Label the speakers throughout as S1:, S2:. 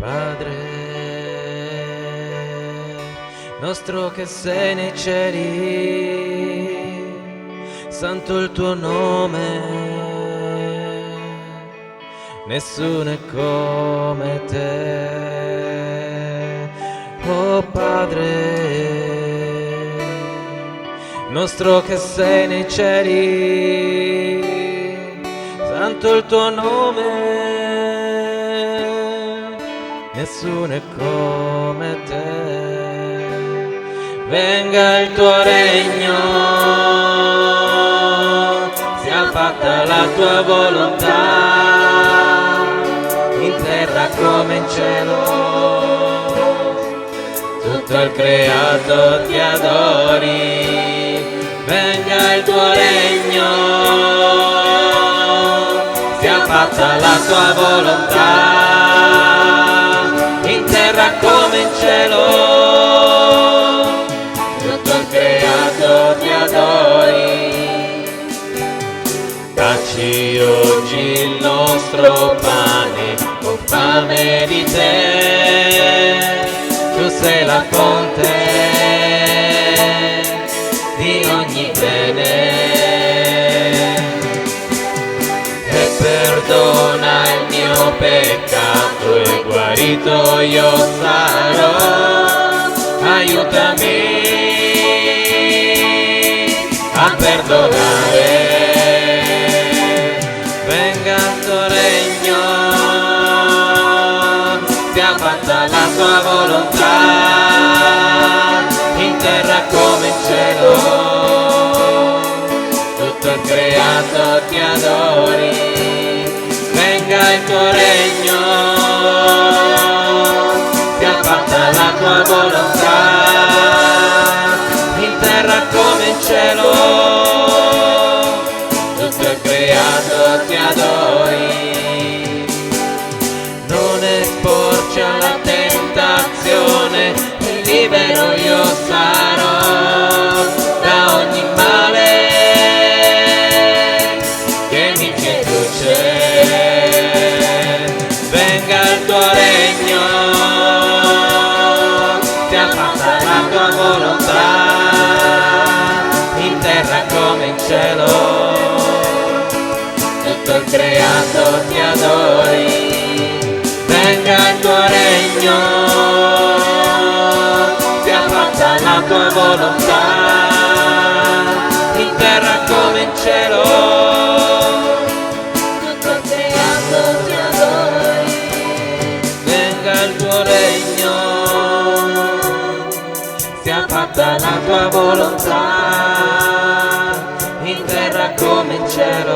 S1: Padre nostro che sei nei cieli, santo il tuo nome, nessuno è come te, oh Padre nostro che sei nei cieli, santo il tuo nome, nessuno è come te. Venga il tuo regno, sia fatta la tua volontà, in terra come in cielo, tutto il creato ti adori. Venga il tuo regno, sia fatta la tua volontà, in terra come in cielo, tutto il creato ti adori. Dacci oggi il nostro pane, ho fame di te, tu sei la fonte di ogni bene, e perdona il mio peccato e guarito io sarò. Aiutami a perdonare. Venga il tuo regno, sia fatta la tua volontà, in terra come in cielo, tutto il creato ti adori. Venga il tuo regno, sia fatta la tua volontà, in terra come in cielo, tutto il creato ti adori. Non esporci alla tentazione, libero io sarò da ogni male che mi seduce. Venga il tuo regno, sia fatta la tua volontà, in terra come in cielo, tutto il creato ti adori. Venga il tuo regno, sia fatta la tua volontà, in terra come in cielo, tutto il creato ti adori. Venga il tuo regno, sia fatta la tua volontà, in terra come in cielo,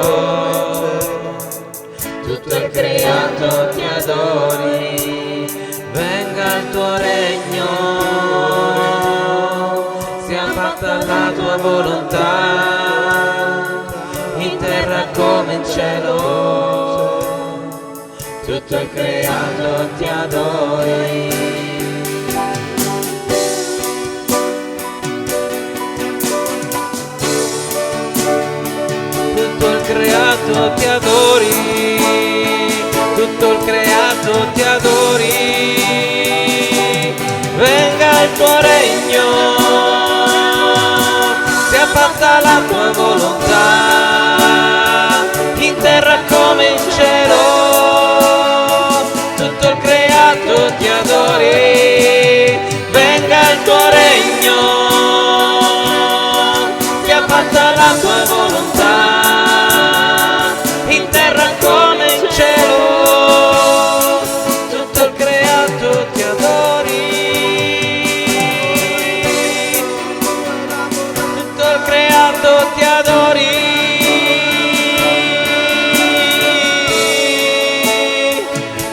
S1: tutto il creato ti adori. Venga il tuo regno, sia fatta la tua volontà, in terra come in cielo, tutto il creato ti adori. Tutto il creato ti adori, tutto il creato ti adori. Venga il tuo regno, sia fatta la tua volontà, in terra come in cielo, tutto il creato ti adori. Venga il tuo regno, sia fatta la tua volontà, in terra come in cielo, tutto il creato ti adori. Tutto il creato ti adori.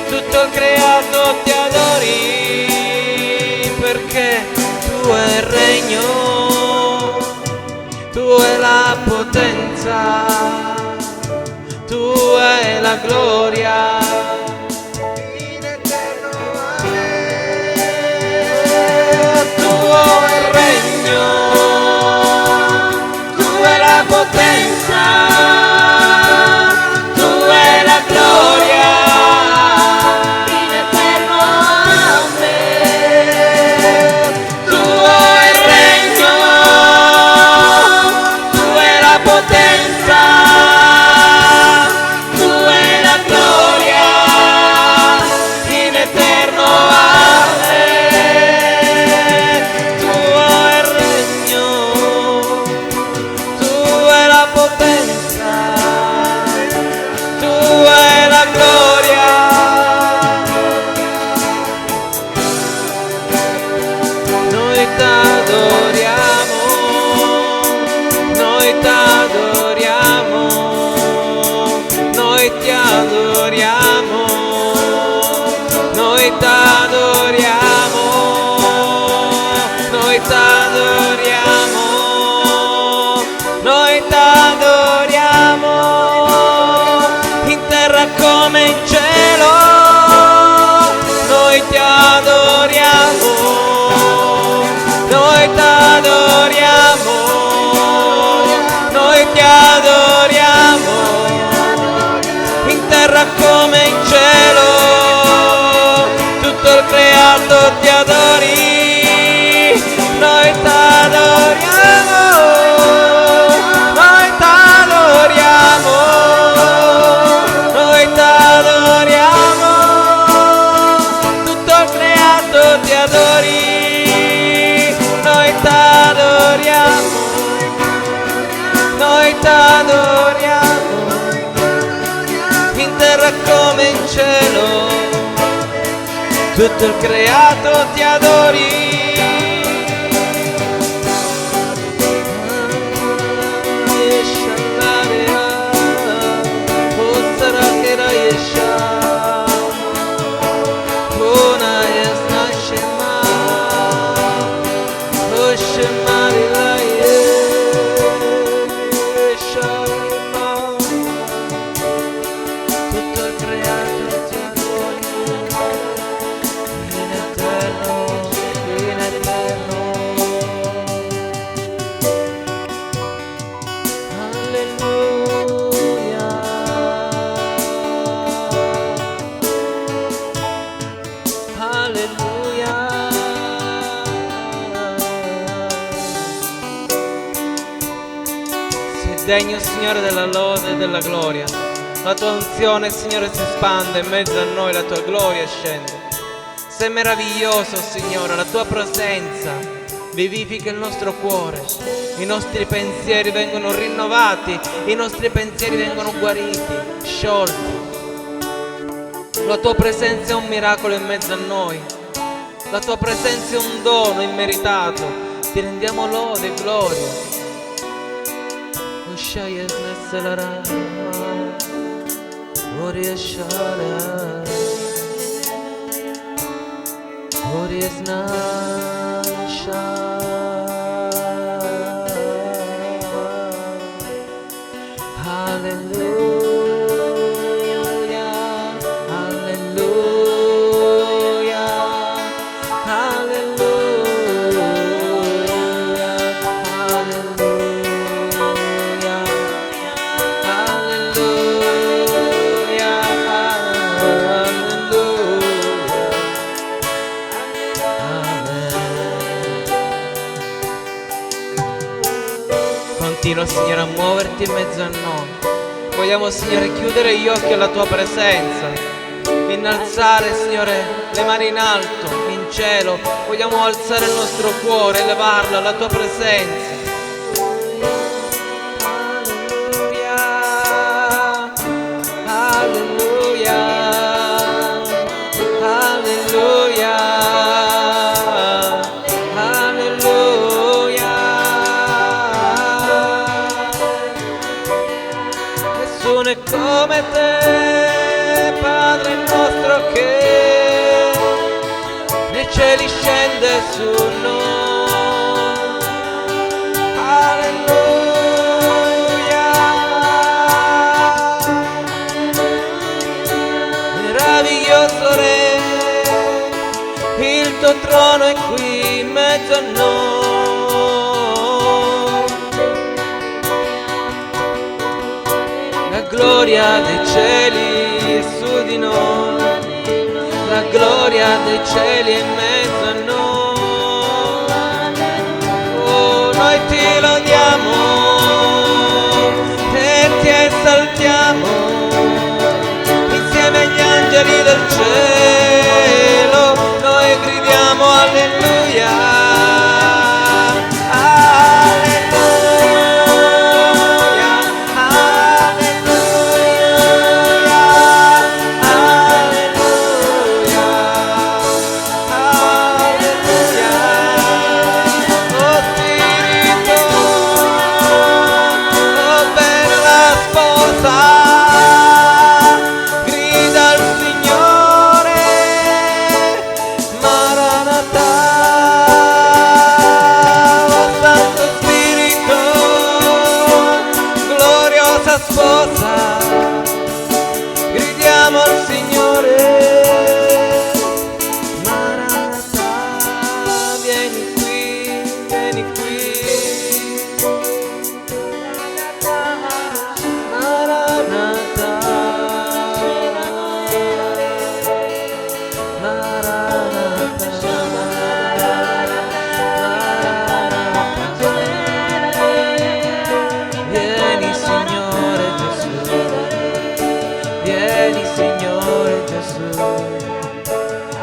S1: Tutto il creato ti adori, perché tu è il regno, tu è la potenza, tu è la gloria, in eterno amen. Tuo è il regno, tu è la potenza, tu è la gloria, in eterno come in cielo, noi ti adoriamo, noi ti adoriamo, noi ti adoriamo, in terra come in cielo, tutto il creato ti adori, noi ti adoriamo, noi ti adoriamo, noi ti adoriamo, tutto il creato ti adori, noi ti adoriamo, noi ti adoriamo, in terra come in cielo, tutto il creato ti adori. Degno, Signore, della lode e della gloria. La tua unzione, Signore, si espande in mezzo a noi, la tua gloria scende. Sei meraviglioso, Signore, la tua presenza vivifica il nostro cuore. I nostri pensieri vengono rinnovati, i nostri pensieri vengono guariti, sciolti. La tua presenza è un miracolo in mezzo a noi. La tua presenza è un dono immeritato. Ti rendiamo lode e gloria. Shayes Neselara, Oriya Shara, Oriya's Nasha. Hallelujah, hallelujah, Continua, Signore, a muoverti in mezzo a noi. Vogliamo, Signore, chiudere gli occhi alla tua presenza, innalzare, Signore, le mani in alto, in cielo. Vogliamo alzare il nostro cuore, elevarlo alla tua presenza. Come te, Padre nostro, che nei cieli scende su noi. Alleluia, meraviglioso Re, il tuo trono è qui in mezzo a noi. La gloria dei cieli è su di noi, la gloria dei cieli è in mezzo a noi. Oh, noi ti lodiamo e ti esaltiamo insieme agli angeli del cielo. Noi gridiamo alleluia. Alleluia.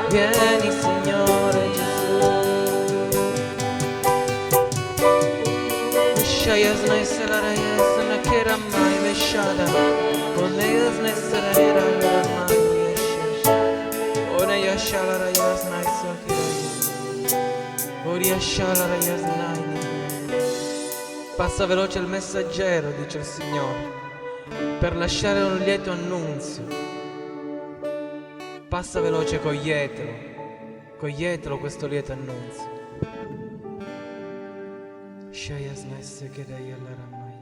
S1: Vieni Signore Gesù. Shayas Naisara Yasana Keramai Veshada. Oneyas Naisara Ramai Yeshesh. Oneya Shalara Yasna Isakira. Oria Shalara Yasnaini. Passa veloce il messaggero, dice il Signore, per lasciare un lieto annunzio. Passa veloce, coglietelo questo lieto annunzio. Shayas Naisse Kedaya Laramai.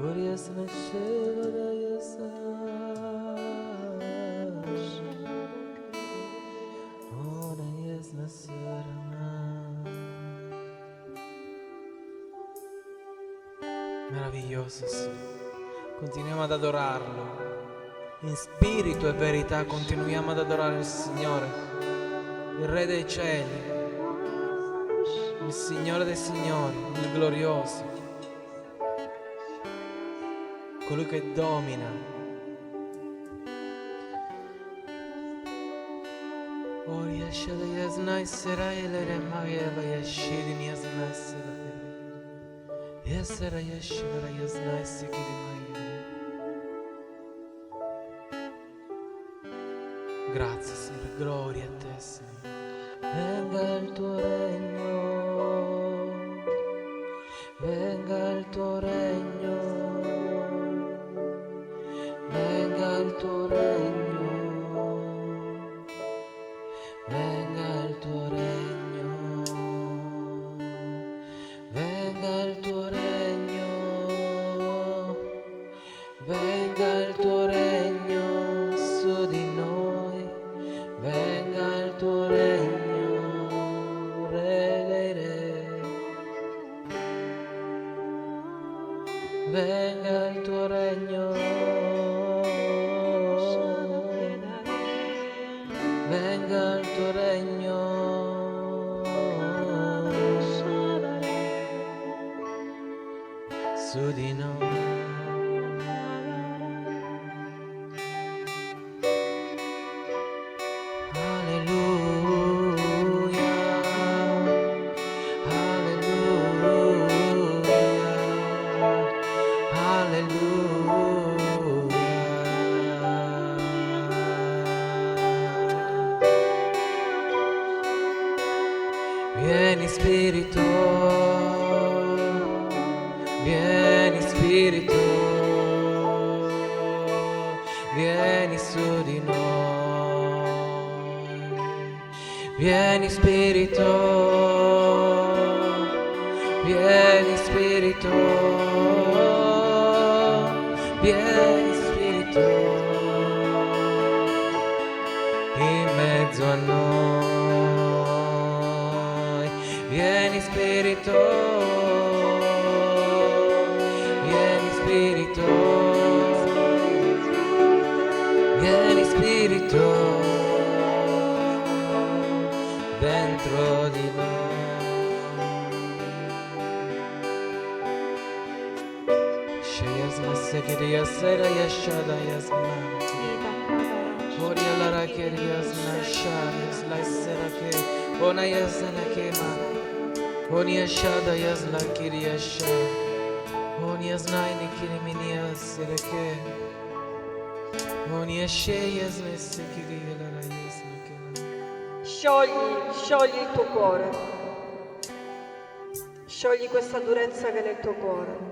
S1: Orias Nasheva Dayasa. Meraviglioso Signore. Continuiamo ad adorarlo in spirito e verità. Continuiamo ad adorare il Signore, il Re dei cieli, il Signore dei signori, il glorioso, colui che domina. Oria Shadayas Naiseraele Remaveva Yashidin Yasnaisera. Yesera Yashivara Yasnaisikidimaya. Grazie Signore, gloria a te Signore. Venga il tuo regno, venga il tuo regno, venga il tuo regno, venga il tuo regno, venga il tuo regno, venga il tuo regno su di noi, venga il tuo regno, Re dei Re. Venga il tuo regno, venga il tuo regno, su di noi. Vieni Spirito, vieni Spirito, vieni su di noi. Vieni Spirito, vieni Spirito, vieni Spirito, in mezzo a noi. Vieni Spirito, vieni Spirito, vieni Spirito, dentro di noi. Shayasna Sekiriya Sera Yashada Yasna Horia Lara Kiriyasna Shayas Laisera Ke Ona Yasna Kema Onia Shada Yasla Kiriyasha Onia Znaini Kiriminiya Sereke Onia Shayasna Sekiriya Lara Yasna Kema.
S2: Sciogli il tuo cuore, sciogli questa durezza che è nel tuo cuore.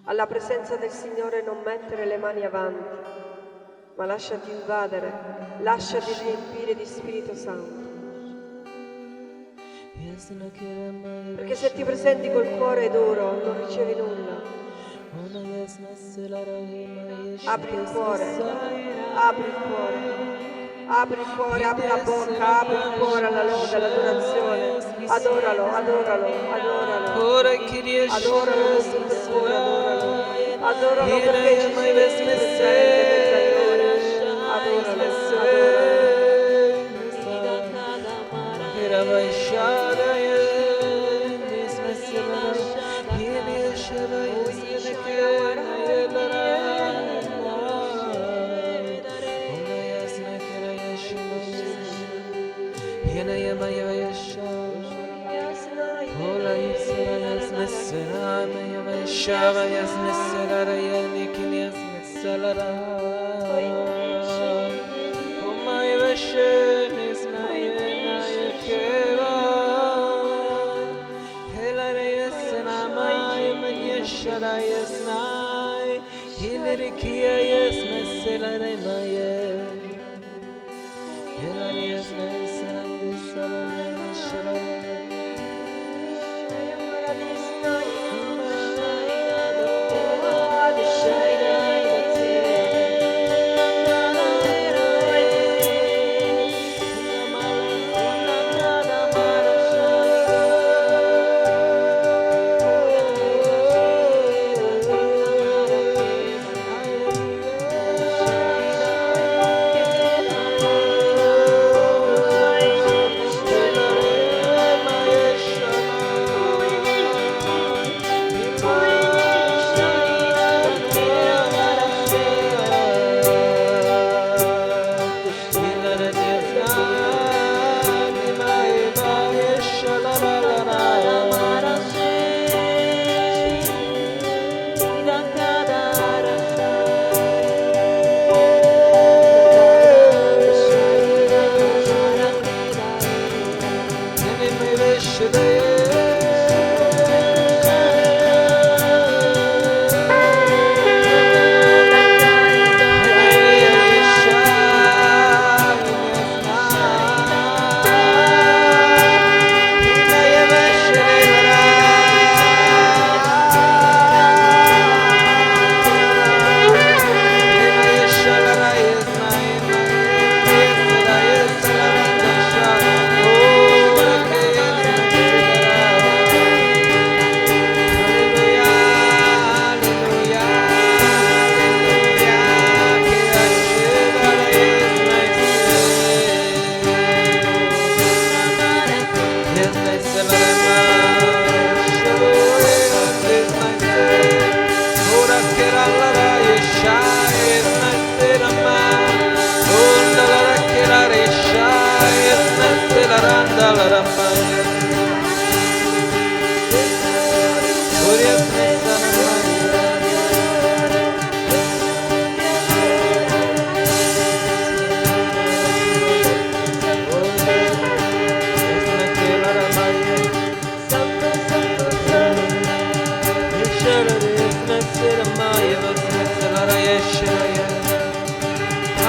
S2: Alla presenza del Signore non mettere le mani avanti, ma lasciati invadere, lasciati riempire di Spirito Santo. Perché se ti presenti col cuore duro non ricevi nulla. Apri il cuore, apri il cuore. Apri il cuore, apri la bocca, apri il cuore alla lode, all'adorazione. Adoralo, adoralo, adoralo. Adoralo con tutto il cuore, adoralo. Adoralo perché Gesù è presente per noi. Adoralo, adoralo.
S1: Shava yasnesalara yanikin yasnesalara Umay veshen isnayena yekeva Helare yasnamay men yeshara yasnay Hilirikiya yasnesalara maye Helare yasnesalara yeshara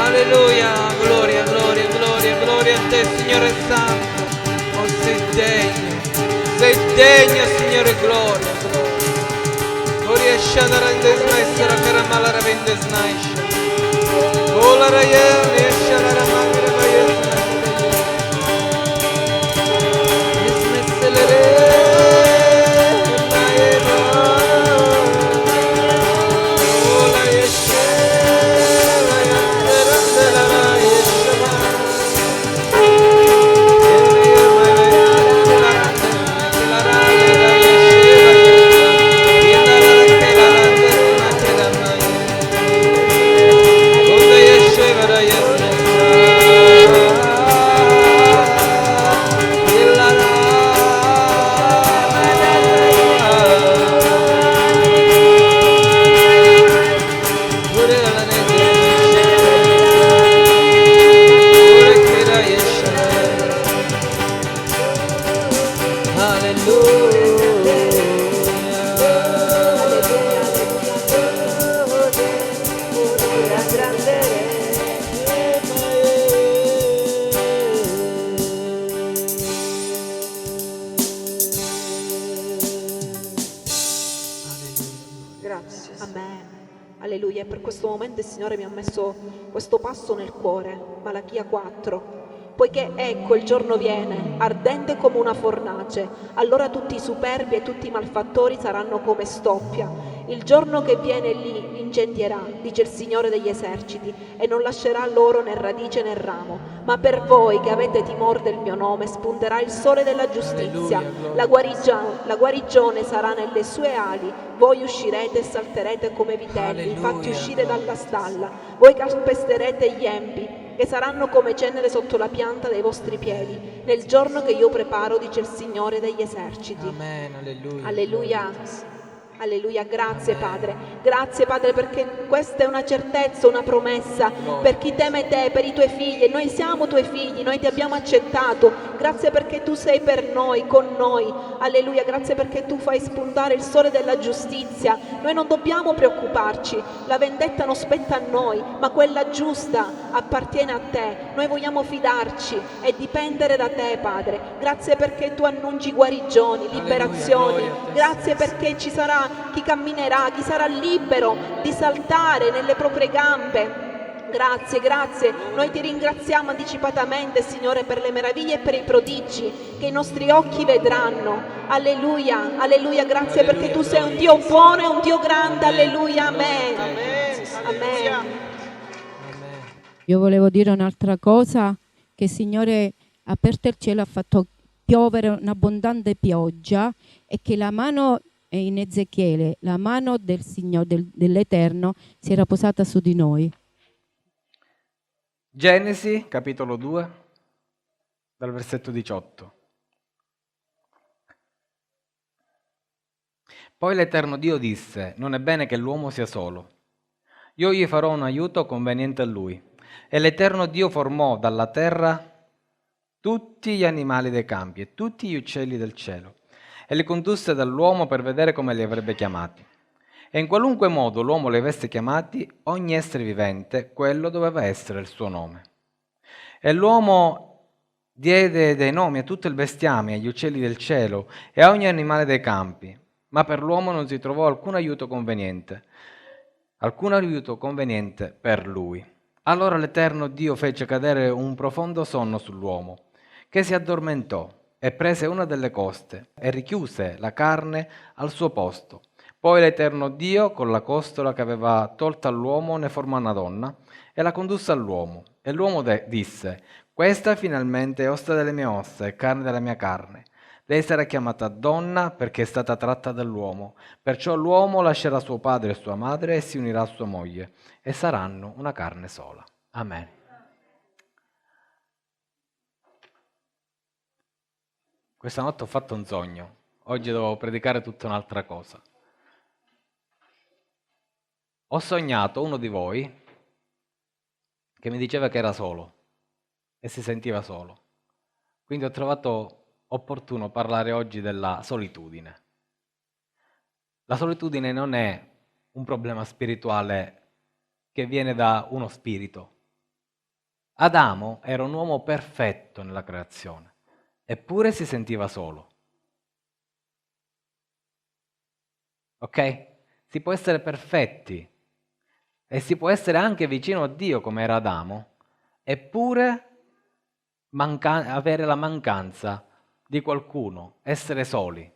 S1: Alleluia, gloria, gloria, gloria, gloria a te, Signore Santo. Oh, sei degno, Signore, gloria, gloria. Gloria Shadara Desmaisera Karamala Ravende Snaisha. Ola Rayel, Shadara Magre Bayesna. Ismeselere.
S2: Alleluia, e per questo momento il Signore mi ha messo questo passo nel cuore, Malachia 4. Poiché ecco il giorno viene, ardente come una fornace, allora tutti i superbi e tutti i malfattori saranno come stoppia. Il giorno che viene li incendierà, dice il Signore degli eserciti, e non lascerà loro né radice né ramo. Ma per voi che avete timore del mio nome spunterà il sole della giustizia, la guarigione sarà nelle sue ali, voi uscirete e salterete come vitelli, fatti uscire dalla stalla, voi calpesterete gli empi, che saranno come cenere sotto la pianta dei vostri piedi, nel giorno che io preparo, dice il Signore degli eserciti.
S1: Amen, alleluia.
S2: Alleluia. Alleluia, grazie Padre. Grazie Padre perché questa è una certezza, una promessa per chi teme te, per i tuoi figli. Noi siamo tuoi figli, noi ti abbiamo accettato. Grazie perché tu sei per noi, con noi. Alleluia, grazie perché tu fai spuntare il sole della giustizia. Noi non dobbiamo preoccuparci, la vendetta non spetta a noi, ma quella giusta appartiene a te. Noi vogliamo fidarci e dipendere da te, Padre. Grazie perché tu annunci guarigioni, liberazioni. Grazie perché ci sarà chi camminerà, chi sarà libero di saltare nelle proprie gambe. Grazie, grazie. Noi ti ringraziamo anticipatamente, Signore, per le meraviglie e per i prodigi che i nostri occhi vedranno. Alleluia, alleluia. Grazie perché tu sei un Dio buono e un Dio grande. Alleluia, amen. Amen.
S3: Io volevo dire un'altra cosa, che il Signore ha aperto il cielo, ha fatto piovere un'abbondante pioggia e che la mano in Ezechiele, la mano del Signore, dell'Eterno, si era posata su di noi.
S4: Genesi, capitolo 2, dal versetto 18. Poi l'Eterno Dio disse: non è bene che l'uomo sia solo. Io gli farò un aiuto conveniente a lui. E l'Eterno Dio formò dalla terra tutti gli animali dei campi e tutti gli uccelli del cielo, e li condusse dall'uomo per vedere come li avrebbe chiamati. E in qualunque modo l'uomo li avesse chiamati, ogni essere vivente, quello doveva essere il suo nome. E l'uomo diede dei nomi a tutto il bestiame, agli uccelli del cielo e a ogni animale dei campi, ma per l'uomo non si trovò alcun aiuto conveniente per lui. Allora l'Eterno Dio fece cadere un profondo sonno sull'uomo, che si addormentò e prese una delle coste e richiuse la carne al suo posto. Poi l'Eterno Dio, con la costola che aveva tolta all'uomo, ne formò una donna e la condusse all'uomo. E l'uomo disse: questa finalmente è ossa delle mie ossa e carne della mia carne. Lei sarà chiamata donna perché è stata tratta dall'uomo. Perciò l'uomo lascerà suo padre e sua madre e si unirà a sua moglie e saranno una carne sola. Amen. Questa notte ho fatto un sogno. Oggi devo predicare tutta un'altra cosa. Ho sognato uno di voi che mi diceva che era solo e si sentiva solo. Quindi ho trovato opportuno parlare oggi della solitudine. La solitudine non è un problema spirituale che viene da uno spirito. Adamo era un uomo perfetto nella creazione, eppure si sentiva solo. Ok? Si può essere perfetti e si può essere anche vicino a Dio come era Adamo, eppure avere la mancanza di qualcuno, essere soli.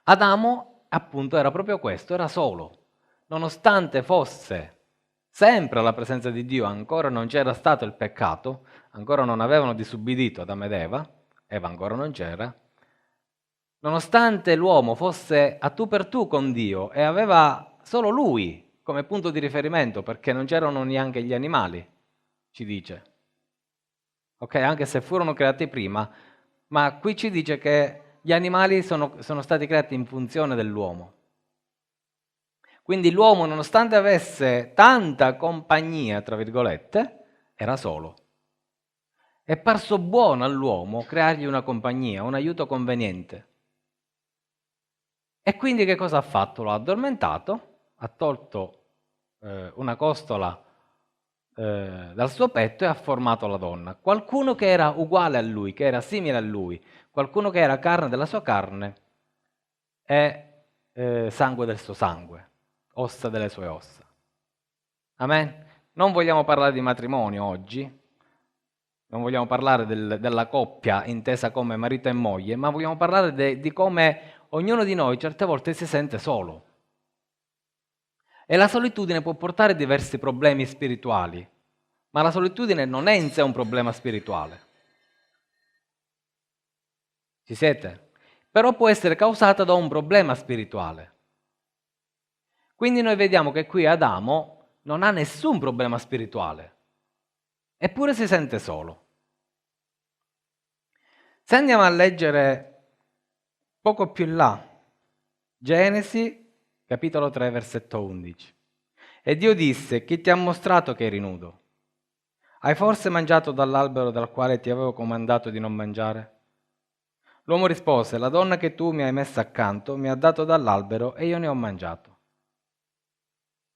S4: Adamo appunto era proprio questo, era solo, nonostante fosse sempre alla presenza di Dio, ancora non c'era stato il peccato, ancora non avevano disubbidito Adamo ed Eva ancora non c'era, nonostante l'uomo fosse a tu per tu con Dio e aveva solo lui come punto di riferimento, perché non c'erano neanche gli animali, ci dice. Ok, anche se furono creati prima, ma qui ci dice che gli animali sono stati creati in funzione dell'uomo. Quindi l'uomo, nonostante avesse tanta compagnia, tra virgolette, era solo. È parso buono all'uomo creargli una compagnia, un aiuto conveniente. E quindi che cosa ha fatto? Lo ha addormentato, ha tolto una costola dal suo petto e ha formato la donna. Qualcuno che era uguale a lui, che era simile a lui, qualcuno che era carne della sua carne e sangue del suo sangue, ossa delle sue ossa. Amen? Non vogliamo parlare di matrimonio oggi, non vogliamo parlare della coppia intesa come marito e moglie, ma vogliamo parlare di come ognuno di noi certe volte si sente solo. E la solitudine può portare diversi problemi spirituali, ma la solitudine non è in sé un problema spirituale. Ci siete? Però può essere causata da un problema spirituale. Quindi noi vediamo che qui Adamo non ha nessun problema spirituale, eppure si sente solo. Se andiamo a leggere poco più in là, Genesi, capitolo 3, versetto 11. E Dio disse: chi ti ha mostrato che eri nudo? Hai forse mangiato dall'albero dal quale ti avevo comandato di non mangiare? L'uomo rispose: la donna che tu mi hai messa accanto mi ha dato dall'albero e io ne ho mangiato.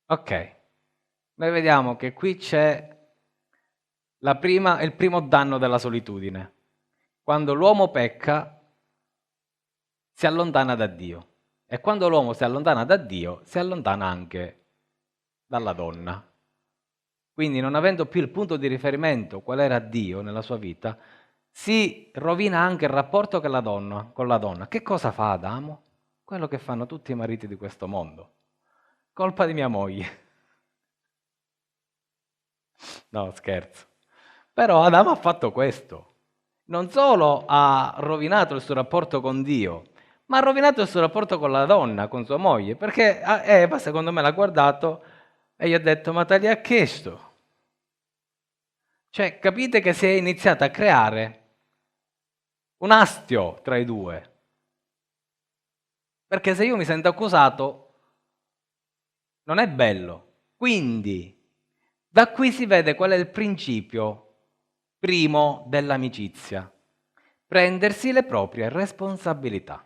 S4: Ok, noi vediamo che qui c'è il primo danno della solitudine. Quando l'uomo pecca, si allontana da Dio. E quando l'uomo si allontana da Dio, si allontana anche dalla donna. Quindi, non avendo più il punto di riferimento, qual era Dio nella sua vita, si rovina anche il rapporto con la donna. Che cosa fa Adamo? Quello che fanno tutti i mariti di questo mondo. Colpa di mia moglie. No, scherzo. Però Adamo ha fatto questo. Non solo ha rovinato il suo rapporto con Dio, ma ha rovinato il suo rapporto con la donna, con sua moglie, perché Eva, secondo me, l'ha guardato e gli ha detto: ma te li ha chiesto? Cioè, capite che si è iniziata a creare un astio tra i due. Perché se io mi sento accusato, non è bello. Quindi, da qui si vede qual è il principio primo dell'amicizia: prendersi le proprie responsabilità.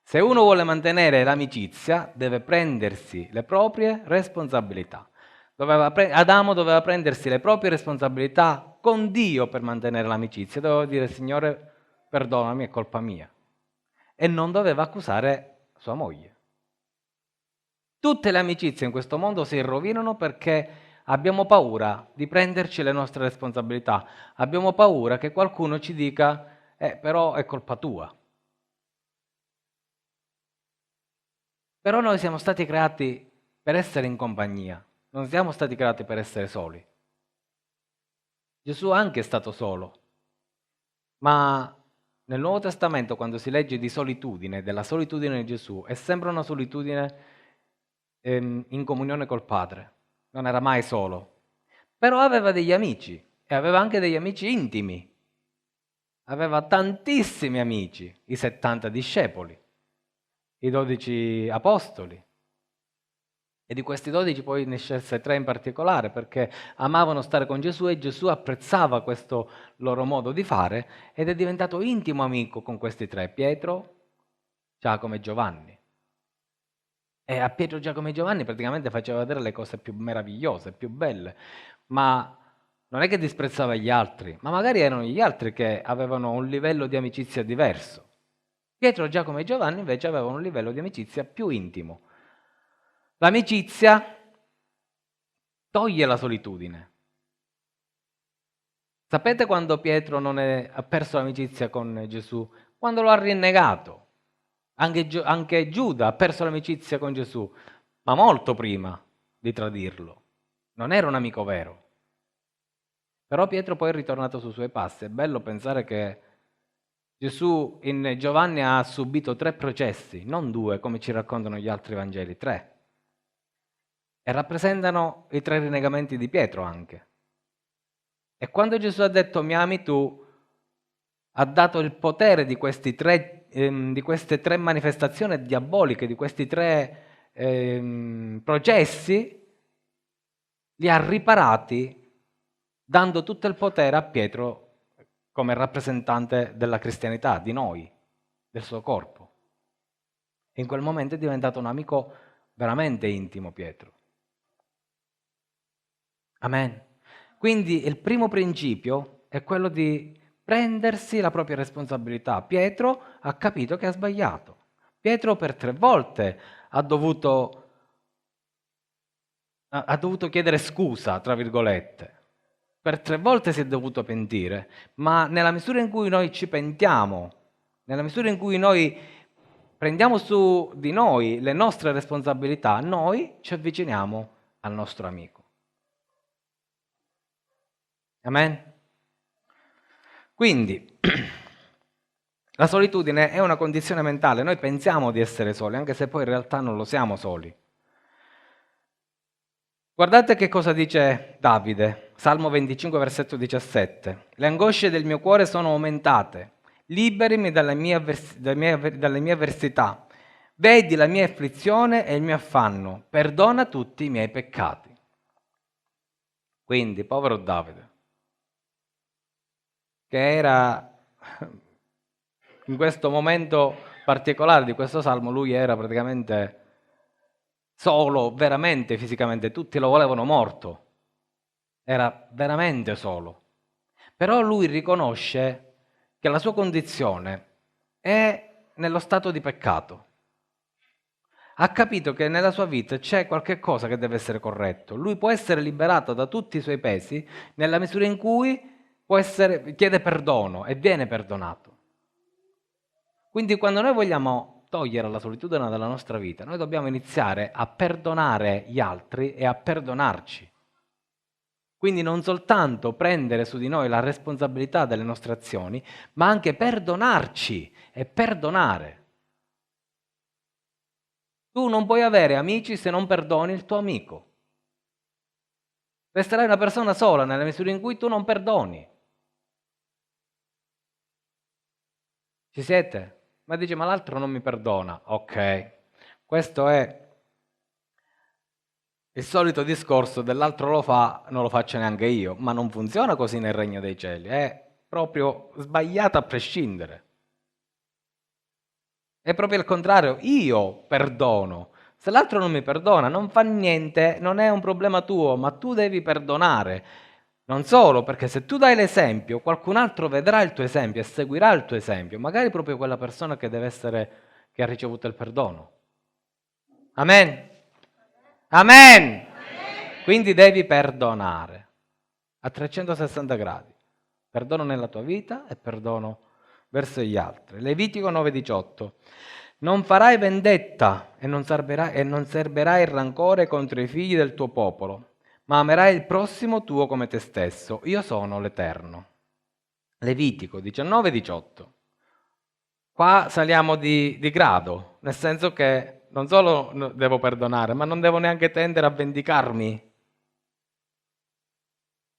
S4: Se uno vuole mantenere l'amicizia, deve prendersi le proprie responsabilità. Adamo doveva prendersi le proprie responsabilità con Dio per mantenere l'amicizia. Doveva dire: Signore, perdonami, è colpa mia. E non doveva accusare sua moglie. Tutte le amicizie in questo mondo si rovinano perché abbiamo paura di prenderci le nostre responsabilità. Abbiamo paura che qualcuno ci dica: però è colpa tua. Però noi siamo stati creati per essere in compagnia, non siamo stati creati per essere soli. Gesù anche è stato solo, ma nel Nuovo Testamento, quando si legge di solitudine, della solitudine di Gesù, è sempre una solitudine in comunione col Padre. Non era mai solo. Però aveva degli amici, e aveva anche degli amici intimi. Aveva tantissimi amici, i 70 discepoli, i 12 apostoli. E di questi 12 poi ne scelse 3 in particolare, perché amavano stare con Gesù e Gesù apprezzava questo loro modo di fare ed è diventato intimo amico con questi 3, Pietro, Giacomo e Giovanni. E a Pietro, Giacomo e Giovanni praticamente faceva vedere le cose più meravigliose, più belle, ma non è che disprezzava gli altri, ma magari erano gli altri che avevano un livello di amicizia diverso. Pietro, Giacomo e Giovanni invece avevano un livello di amicizia più intimo. L'amicizia toglie la solitudine. Sapete quando Pietro ha perso l'amicizia con Gesù? Quando lo ha rinnegato. Anche Giuda ha perso l'amicizia con Gesù, ma molto prima di tradirlo. Non era un amico vero. Però Pietro poi è ritornato sui suoi passi. È bello pensare che Gesù in Giovanni ha subito 3 processi, non 2 come ci raccontano gli altri Vangeli, 3. E rappresentano i 3 rinnegamenti di Pietro anche. E quando Gesù ha detto mi ami tu, ha dato il potere di queste 3 manifestazioni diaboliche, di questi 3 processi, li ha riparati dando tutto il potere a Pietro come rappresentante della cristianità, di noi, del suo corpo. E in quel momento è diventato un amico veramente intimo Pietro. Amen. Quindi il primo principio è quello di prendersi la propria responsabilità. Pietro ha capito che ha sbagliato. Pietro per 3 volte ha dovuto chiedere scusa, tra virgolette. Per 3 volte si è dovuto pentire, ma nella misura in cui noi ci pentiamo, nella misura in cui noi prendiamo su di noi le nostre responsabilità, noi ci avviciniamo al nostro amico. Amen? Quindi, la solitudine è una condizione mentale. Noi pensiamo di essere soli, anche se poi in realtà non lo siamo soli. Guardate che cosa dice Davide, Salmo 25, versetto 17. Le angosce del mio cuore sono aumentate, liberimi dalle mie avversità, Vedi la mia afflizione e il mio affanno, perdona tutti i miei peccati. Quindi, povero Davide, che era in questo momento particolare di questo salmo, lui era praticamente solo, veramente fisicamente, tutti lo volevano morto, era veramente solo. Però lui riconosce che la sua condizione è nello stato di peccato. Ha capito che nella sua vita c'è qualche cosa che deve essere corretto. Lui può essere liberato da tutti i suoi pesi nella misura in cui chiede perdono e viene perdonato. Quindi quando noi vogliamo togliere la solitudine dalla nostra vita, noi dobbiamo iniziare a perdonare gli altri e a perdonarci. Quindi non soltanto prendere su di noi la responsabilità delle nostre azioni, ma anche perdonarci e perdonare. Tu non puoi avere amici se non perdoni il tuo amico. Resterai una persona sola nella misura in cui tu non perdoni. Ci siete? Ma dice, ma l'altro non mi perdona. Ok, questo è il solito discorso dell'altro lo fa, non lo faccio neanche io, ma non funziona così nel regno dei cieli, è proprio sbagliato a prescindere. È proprio il contrario, io perdono. Se l'altro non mi perdona, non fa niente, non è un problema tuo, ma tu devi perdonare. Non solo, perché se tu dai l'esempio, qualcun altro vedrà il tuo esempio e seguirà il tuo esempio, magari proprio quella persona che che ha ricevuto il perdono. Amen. Amen. Quindi devi perdonare a 360 gradi. Perdono nella tua vita e perdono verso gli altri. Levitico 9,18. Non farai vendetta e non serberai il rancore contro i figli del tuo popolo, ma amerai il prossimo tuo come te stesso. Io sono l'Eterno. Levitico 19,18. Qua saliamo di grado, nel senso che non solo devo perdonare, ma non devo neanche tendere a vendicarmi.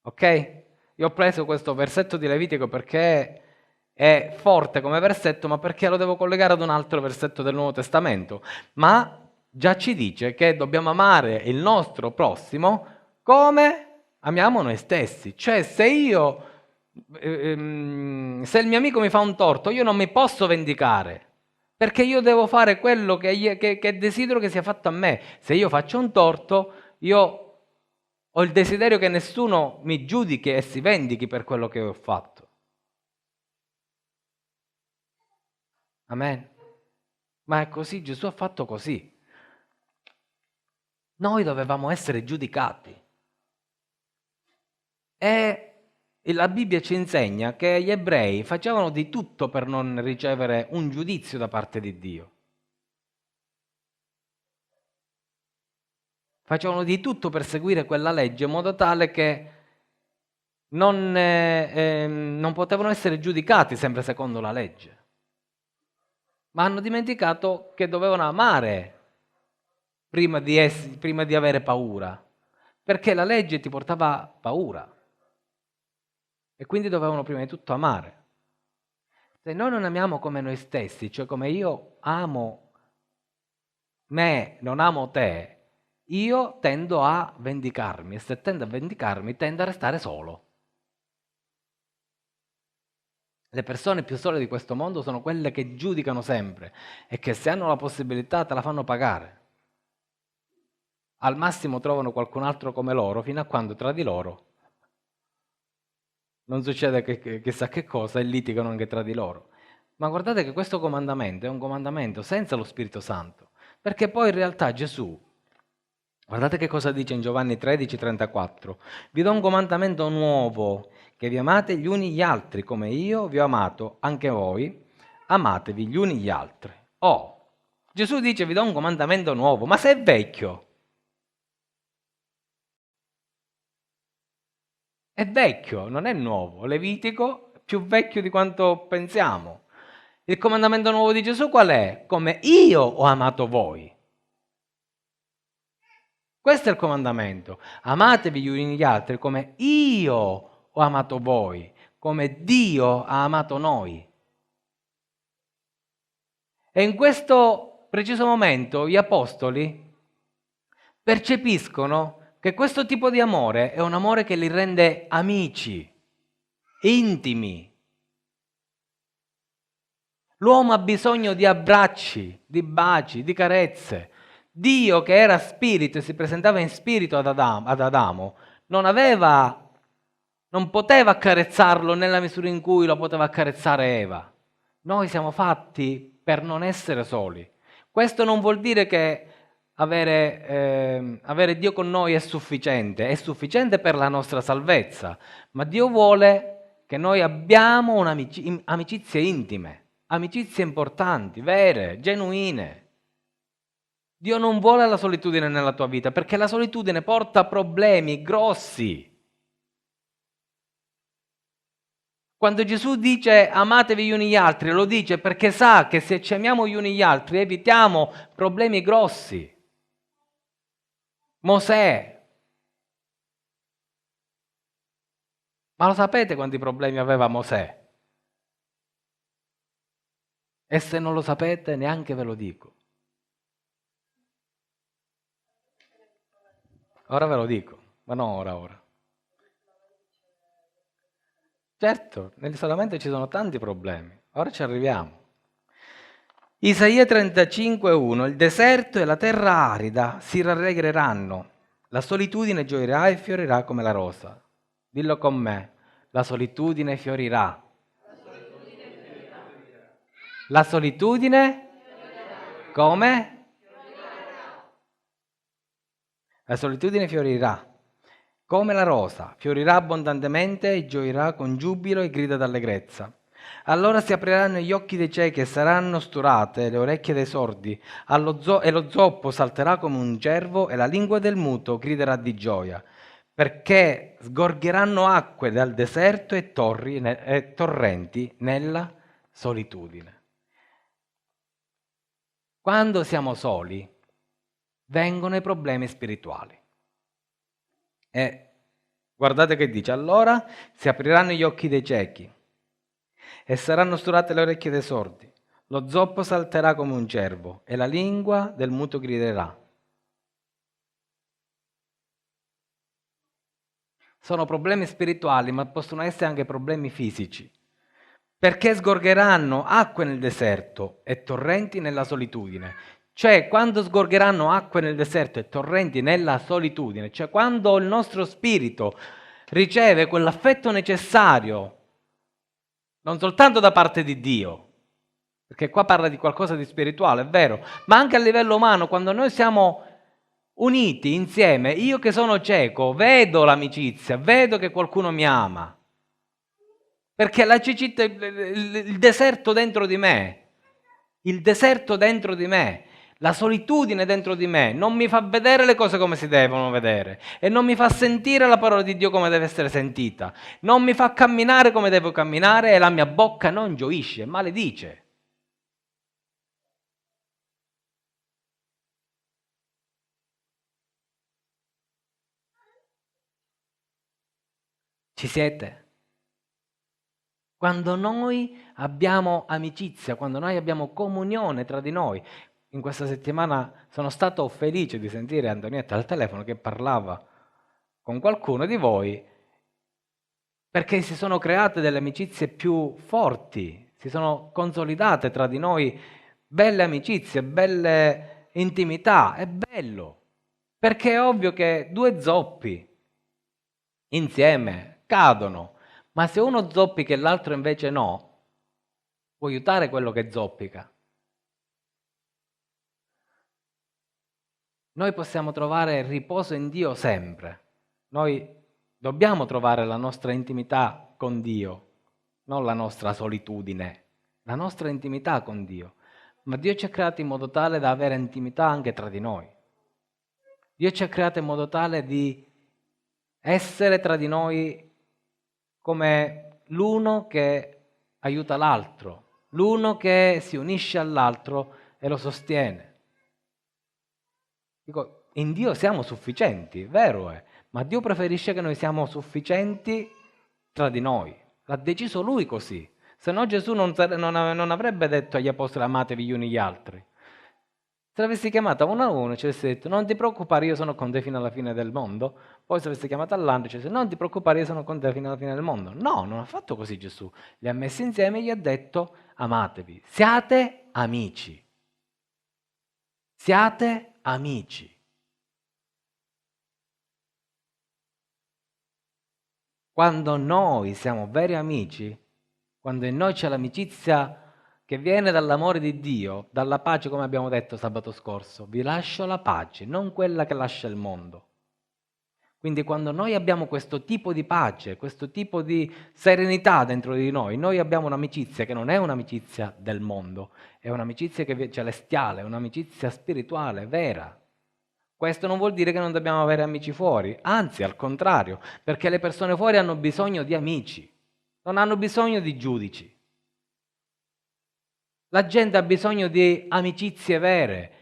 S4: Ok? Io ho preso questo versetto di Levitico perché è forte come versetto, ma perché lo devo collegare ad un altro versetto del Nuovo Testamento. Ma già ci dice che dobbiamo amare il nostro prossimo come amiamo noi stessi. Cioè, se il mio amico mi fa un torto, io non mi posso vendicare, perché io devo fare quello che desidero che sia fatto a me. Se io faccio un torto, io ho il desiderio che nessuno mi giudichi e si vendichi per quello che ho fatto. Amen. Ma è così, Gesù ha fatto così. Noi dovevamo essere giudicati. E la Bibbia ci insegna che gli ebrei facevano di tutto per non ricevere un giudizio da parte di Dio. Facevano di tutto per seguire quella legge in modo tale che non potevano essere giudicati sempre secondo la legge. Ma hanno dimenticato che dovevano amare prima di avere paura, perché la legge ti portava paura e quindi dovevano prima di tutto amare. Se noi non amiamo come noi stessi, cioè come io amo me, non amo te, io tendo a vendicarmi e se tendo a vendicarmi tendo a restare solo. Le persone più sole di questo mondo sono quelle che giudicano sempre e che se hanno la possibilità te la fanno pagare. Al massimo trovano qualcun altro come loro fino a quando tra di loro non succede chissà che cosa e litigano anche tra di loro. Ma guardate che questo comandamento è un comandamento senza lo Spirito Santo, perché poi in realtà Gesù, guardate che cosa dice in Giovanni 13,34, vi do un comandamento nuovo, che vi amate gli uni gli altri, come io vi ho amato, anche voi, amatevi gli uni gli altri. Oh, Gesù dice vi do un comandamento nuovo, ma se è vecchio, è vecchio, non è nuovo. Levitico è più vecchio di quanto pensiamo. Il comandamento nuovo di Gesù qual è? Come io ho amato voi. Questo è il comandamento. Amatevi gli uni gli altri come io ho amato voi, come Dio ha amato noi. E in questo preciso momento gli apostoli percepiscono che questo tipo di amore è un amore che li rende amici, intimi. L'uomo ha bisogno di abbracci, di baci, di carezze. Dio, che era spirito e si presentava in spirito ad Adamo, non poteva accarezzarlo nella misura in cui lo poteva accarezzare Eva. Noi siamo fatti per non essere soli. Questo non vuol dire che avere Dio con noi è sufficiente per la nostra salvezza, ma Dio vuole che noi abbiamo amicizie intime, amicizie importanti, vere, genuine. Dio non vuole la solitudine nella tua vita, perché la solitudine porta problemi grossi. Quando Gesù dice amatevi gli uni gli altri, lo dice perché sa che se ci amiamo gli uni gli altri evitiamo problemi grossi. Mosè. Ma lo sapete quanti problemi aveva Mosè? E se non lo sapete, neanche ve lo dico. Ora ve lo dico, ma non ora. Certo, nell'isolamento ci sono tanti problemi, ora ci arriviamo. Isaia 35,1: il deserto e la terra arida si rallegreranno, la solitudine gioirà e fiorirà come la rosa. Dillo con me, la solitudine fiorirà. La solitudine come? La solitudine fiorirà come la rosa, fiorirà abbondantemente e gioirà con giubilo e grida d'allegrezza. Allora si apriranno gli occhi dei ciechi e saranno sturate le orecchie dei sordi, e lo zoppo salterà come un cervo e la lingua del muto griderà di gioia, perché sgorgeranno acque dal deserto e torrenti nella solitudine. Quando siamo soli, vengono i problemi spirituali. E guardate che dice: allora si apriranno gli occhi dei ciechi e saranno sturate le orecchie dei sordi, lo zoppo salterà come un cervo e la lingua del muto griderà. Sono problemi spirituali, ma possono essere anche problemi fisici, perché sgorgeranno acque nel deserto e torrenti nella solitudine. Cioè, quando sgorgeranno acque nel deserto e torrenti nella solitudine, cioè quando il nostro spirito riceve quell'affetto necessario, non soltanto da parte di Dio, perché qua parla di qualcosa di spirituale, è vero, ma anche a livello umano, quando noi siamo uniti insieme, io che sono cieco, vedo l'amicizia, vedo che qualcuno mi ama, perché la cecità, il deserto dentro di me, la solitudine dentro di me non mi fa vedere le cose come si devono vedere e non mi fa sentire la parola di Dio come deve essere sentita, non mi fa camminare come devo camminare e la mia bocca non gioisce, maledice. Ci siete? Quando noi abbiamo amicizia, quando noi abbiamo comunione tra di noi. In questa settimana sono stato felice di sentire Antonietta al telefono che parlava con qualcuno di voi, perché si sono create delle amicizie più forti, si sono consolidate tra di noi belle amicizie, belle intimità. È bello, perché è ovvio che due zoppi insieme cadono, ma se uno zoppica e l'altro invece no, può aiutare quello che zoppica. Noi possiamo trovare riposo in Dio sempre. Noi dobbiamo trovare la nostra intimità con Dio, non la nostra solitudine, la nostra intimità con Dio. Ma Dio ci ha creati in modo tale da avere intimità anche tra di noi. Dio ci ha creato in modo tale di essere tra di noi come l'uno che aiuta l'altro, l'uno che si unisce all'altro e lo sostiene. Dico, in Dio siamo sufficienti, vero è, ma Dio preferisce che noi siamo sufficienti tra di noi. L'ha deciso Lui così. Se no Gesù non avrebbe detto agli apostoli amatevi gli uni gli altri. Se l'avessi chiamata uno a uno, ci avessi detto: non ti preoccupare, io sono con te fino alla fine del mondo. Poi se avessi chiamata all'altro, ci avessi detto: non ti preoccupare, io sono con te fino alla fine del mondo. No, non ha fatto così Gesù. Li ha messi insieme e gli ha detto: amatevi, siate amici. Siate amici. Quando noi siamo veri amici, quando in noi c'è l'amicizia che viene dall'amore di Dio, dalla pace, come abbiamo detto sabato scorso, vi lascio la pace, non quella che lascia il mondo. Quindi quando noi abbiamo questo tipo di pace, questo tipo di serenità dentro di noi abbiamo un'amicizia che non è un'amicizia del mondo, è un'amicizia celestiale, un'amicizia spirituale, vera. Questo non vuol dire che non dobbiamo avere amici fuori, anzi al contrario, perché le persone fuori hanno bisogno di amici, non hanno bisogno di giudici. La gente ha bisogno di amicizie vere,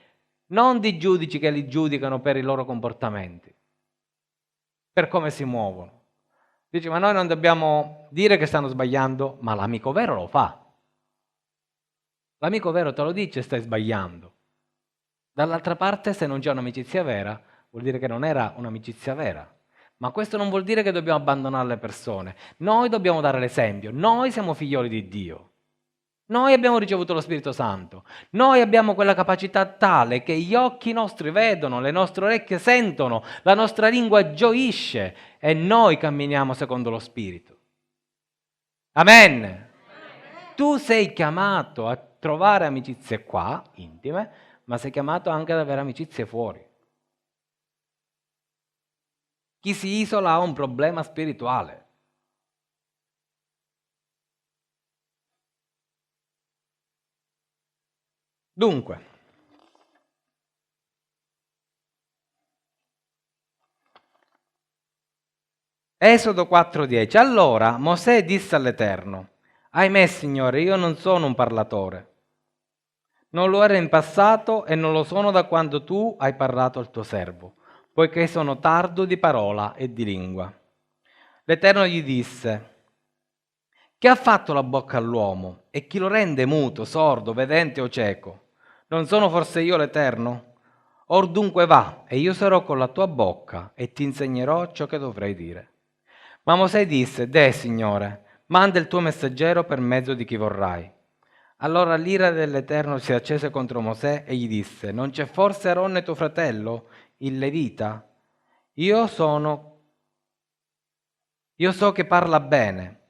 S4: non di giudici che li giudicano per i loro comportamenti, per come si muovono. Dice: ma noi non dobbiamo dire che stanno sbagliando, ma l'amico vero lo fa. L'amico vero te lo dice: stai sbagliando. Dall'altra parte, se non c'è un'amicizia vera, vuol dire che non era un'amicizia vera. Ma questo non vuol dire che dobbiamo abbandonare le persone. Noi dobbiamo dare l'esempio. Noi siamo figlioli di Dio. Noi abbiamo ricevuto lo Spirito Santo. Noi abbiamo quella capacità tale che gli occhi nostri vedono, le nostre orecchie sentono, la nostra lingua gioisce e noi camminiamo secondo lo Spirito. Amen. Tu sei chiamato a trovare amicizie qua, intime, ma sei chiamato anche ad avere amicizie fuori. Chi si isola ha un problema spirituale. Dunque, Esodo 4:10. Allora Mosè disse all'Eterno: ahimè, Signore, io non sono un parlatore. Non lo ero in passato e non lo sono da quando tu hai parlato al tuo servo, poiché sono tardo di parola e di lingua. L'Eterno gli disse: chi ha fatto la bocca all'uomo e chi lo rende muto, sordo, vedente o cieco? Non sono forse io l'Eterno? Or dunque va, e io sarò con la tua bocca e ti insegnerò ciò che dovrai dire. Ma Mosè disse: deh, Signore, manda il tuo messaggero per mezzo di chi vorrai. Allora l'ira dell'Eterno si accese contro Mosè e gli disse: non c'è forse Aronne tuo fratello, il Levita? Io so che parla bene.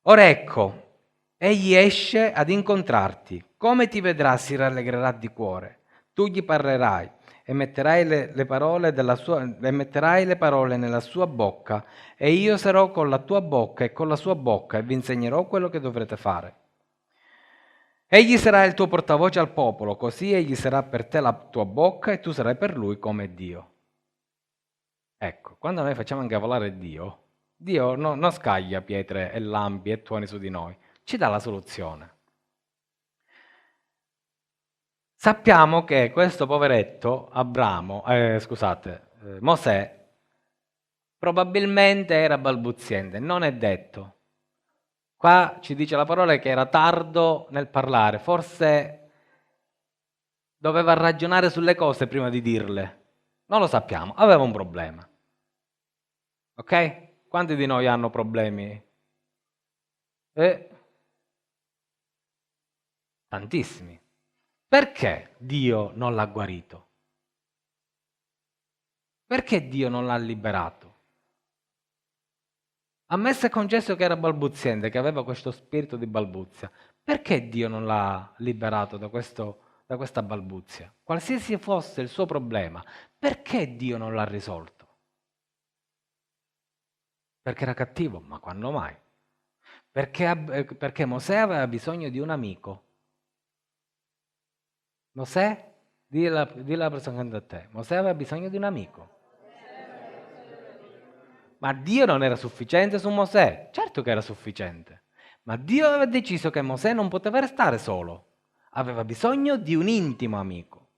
S4: Ora ecco, egli esce ad incontrarti. Come ti vedrà si rallegrerà di cuore. Tu gli parlerai e metterai le parole nella sua bocca, e io sarò con la tua bocca e con la sua bocca e vi insegnerò quello che dovrete fare. Egli sarà il tuo portavoce al popolo, così egli sarà per te la tua bocca e tu sarai per lui come Dio. Ecco, quando noi facciamo incavolare Dio non scaglia pietre e lampi e tuoni su di noi, ci dà la soluzione. Sappiamo che questo poveretto Mosè, probabilmente era balbuziente, non è detto. Qua ci dice la parola che era tardo nel parlare, forse doveva ragionare sulle cose prima di dirle. Non lo sappiamo, aveva un problema. Ok? Quanti di noi hanno problemi? Tantissimi. Perché Dio non l'ha guarito? Perché Dio non l'ha liberato? Ammesso e concesso che era balbuziente, che aveva questo spirito di balbuzia, perché Dio non l'ha liberato da questa balbuzia? Qualsiasi fosse il suo problema, perché Dio non l'ha risolto? Perché era cattivo? Ma quando mai? Perché Mosè aveva bisogno di un amico. Mosè, dì la persona accanto a te, Mosè aveva bisogno di un amico. Ma Dio non era sufficiente su Mosè? Certo che era sufficiente. Ma Dio aveva deciso che Mosè non poteva restare solo. Aveva bisogno di un intimo amico.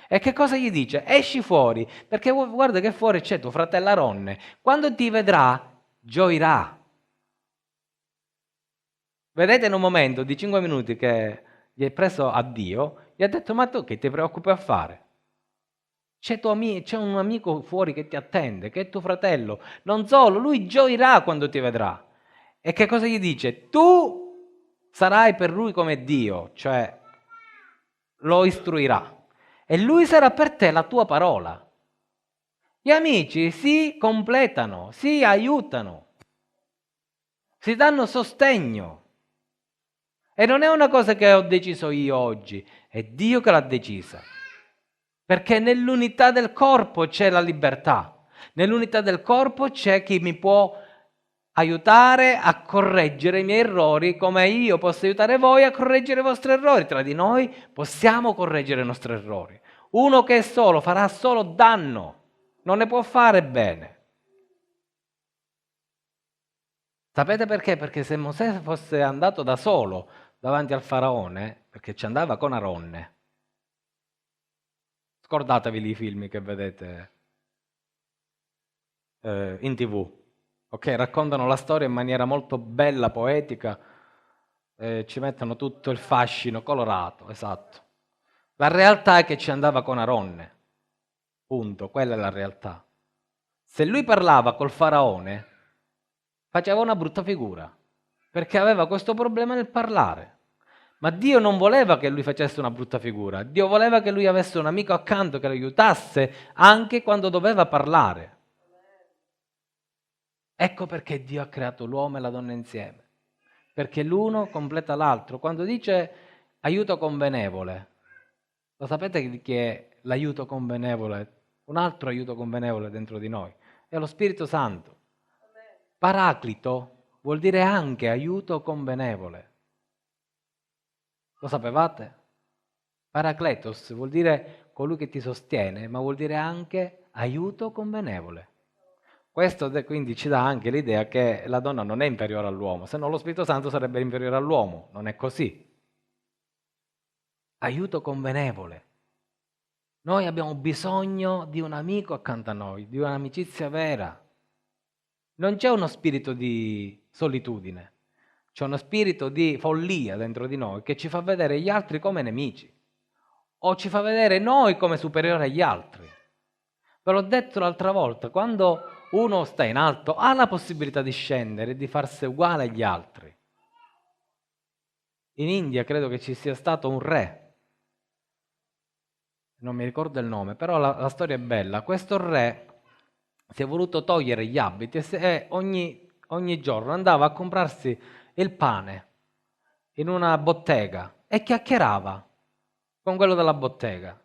S4: E che cosa gli dice? Esci fuori, perché guarda che fuori c'è tuo fratello Aronne. Quando ti vedrà, gioirà. Vedete, in un momento di 5 minuti che gli è preso a Dio, Gli ha detto, ma tu che ti preoccupi a fare? C'è un amico fuori che ti attende, che è tuo fratello. Non solo, lui gioirà quando ti vedrà. E che cosa gli dice? Tu sarai per lui come Dio, cioè lo istruirà. E lui sarà per te la tua parola. Gli amici si completano, si aiutano, si danno sostegno. E non è una cosa che ho deciso io oggi, è Dio che l'ha decisa. Perché nell'unità del corpo c'è la libertà. Nell'unità del corpo c'è chi mi può aiutare a correggere i miei errori, come io posso aiutare voi a correggere i vostri errori. Tra di noi possiamo correggere i nostri errori. Uno che è solo farà solo danno, non ne può fare bene. Sapete perché? Perché se Mosè fosse andato da solo davanti al faraone, perché ci andava con Aronne, scordatevi i film che vedete in TV, ok? Raccontano la storia in maniera molto bella, poetica, ci mettono tutto il fascino colorato, esatto. La realtà è che ci andava con Aronne, punto, quella è la realtà. Se lui parlava col faraone, faceva una brutta figura, perché aveva questo problema nel parlare. Ma Dio non voleva che lui facesse una brutta figura, Dio voleva che lui avesse un amico accanto che lo aiutasse anche quando doveva parlare. Ecco perché Dio ha creato l'uomo e la donna insieme, perché l'uno completa l'altro. Quando dice aiuto convenevole, lo sapete chi è l'aiuto convenevole? Un altro aiuto convenevole dentro di noi, è lo Spirito Santo. Paraclito vuol dire anche aiuto convenevole. Lo sapevate? Paracletos vuol dire colui che ti sostiene, ma vuol dire anche aiuto convenevole. Questo quindi ci dà anche l'idea che la donna non è inferiore all'uomo, se no lo Spirito Santo sarebbe inferiore all'uomo, non è così. Aiuto convenevole. Noi abbiamo bisogno di un amico accanto a noi, di un'amicizia vera. Non c'è uno spirito di solitudine, c'è uno spirito di follia dentro di noi che ci fa vedere gli altri come nemici o ci fa vedere noi come superiori agli altri. Ve l'ho detto l'altra volta, quando uno sta in alto ha la possibilità di scendere e di farsi uguale agli altri. In India credo che ci sia stato un re, non mi ricordo il nome, però la storia è bella. Questo re si è voluto togliere gli abiti e ogni giorno andava a comprarsi il pane in una bottega e chiacchierava con quello della bottega.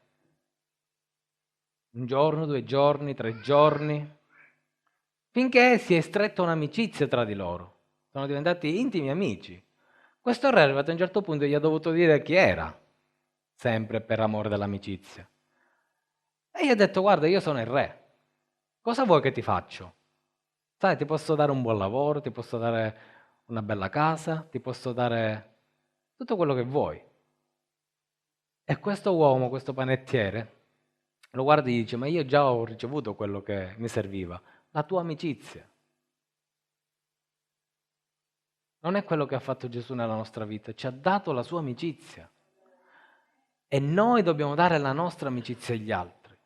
S4: Un giorno, 2 giorni, 3 giorni, finché si è stretta un'amicizia tra di loro. Sono diventati intimi amici. Questo re è arrivato a un certo punto e gli ha dovuto dire chi era, sempre per amore dell'amicizia. E gli ha detto, guarda, io sono il re. Cosa vuoi che ti faccio? Sai, ti posso dare un buon lavoro, ti posso dare una bella casa, ti posso dare tutto quello che vuoi. E questo uomo, questo panettiere, lo guarda e gli dice, ma io già ho ricevuto quello che mi serviva, la tua amicizia. Non è quello che ha fatto Gesù nella nostra vita, ci ha dato la sua amicizia. E noi dobbiamo dare la nostra amicizia agli altri.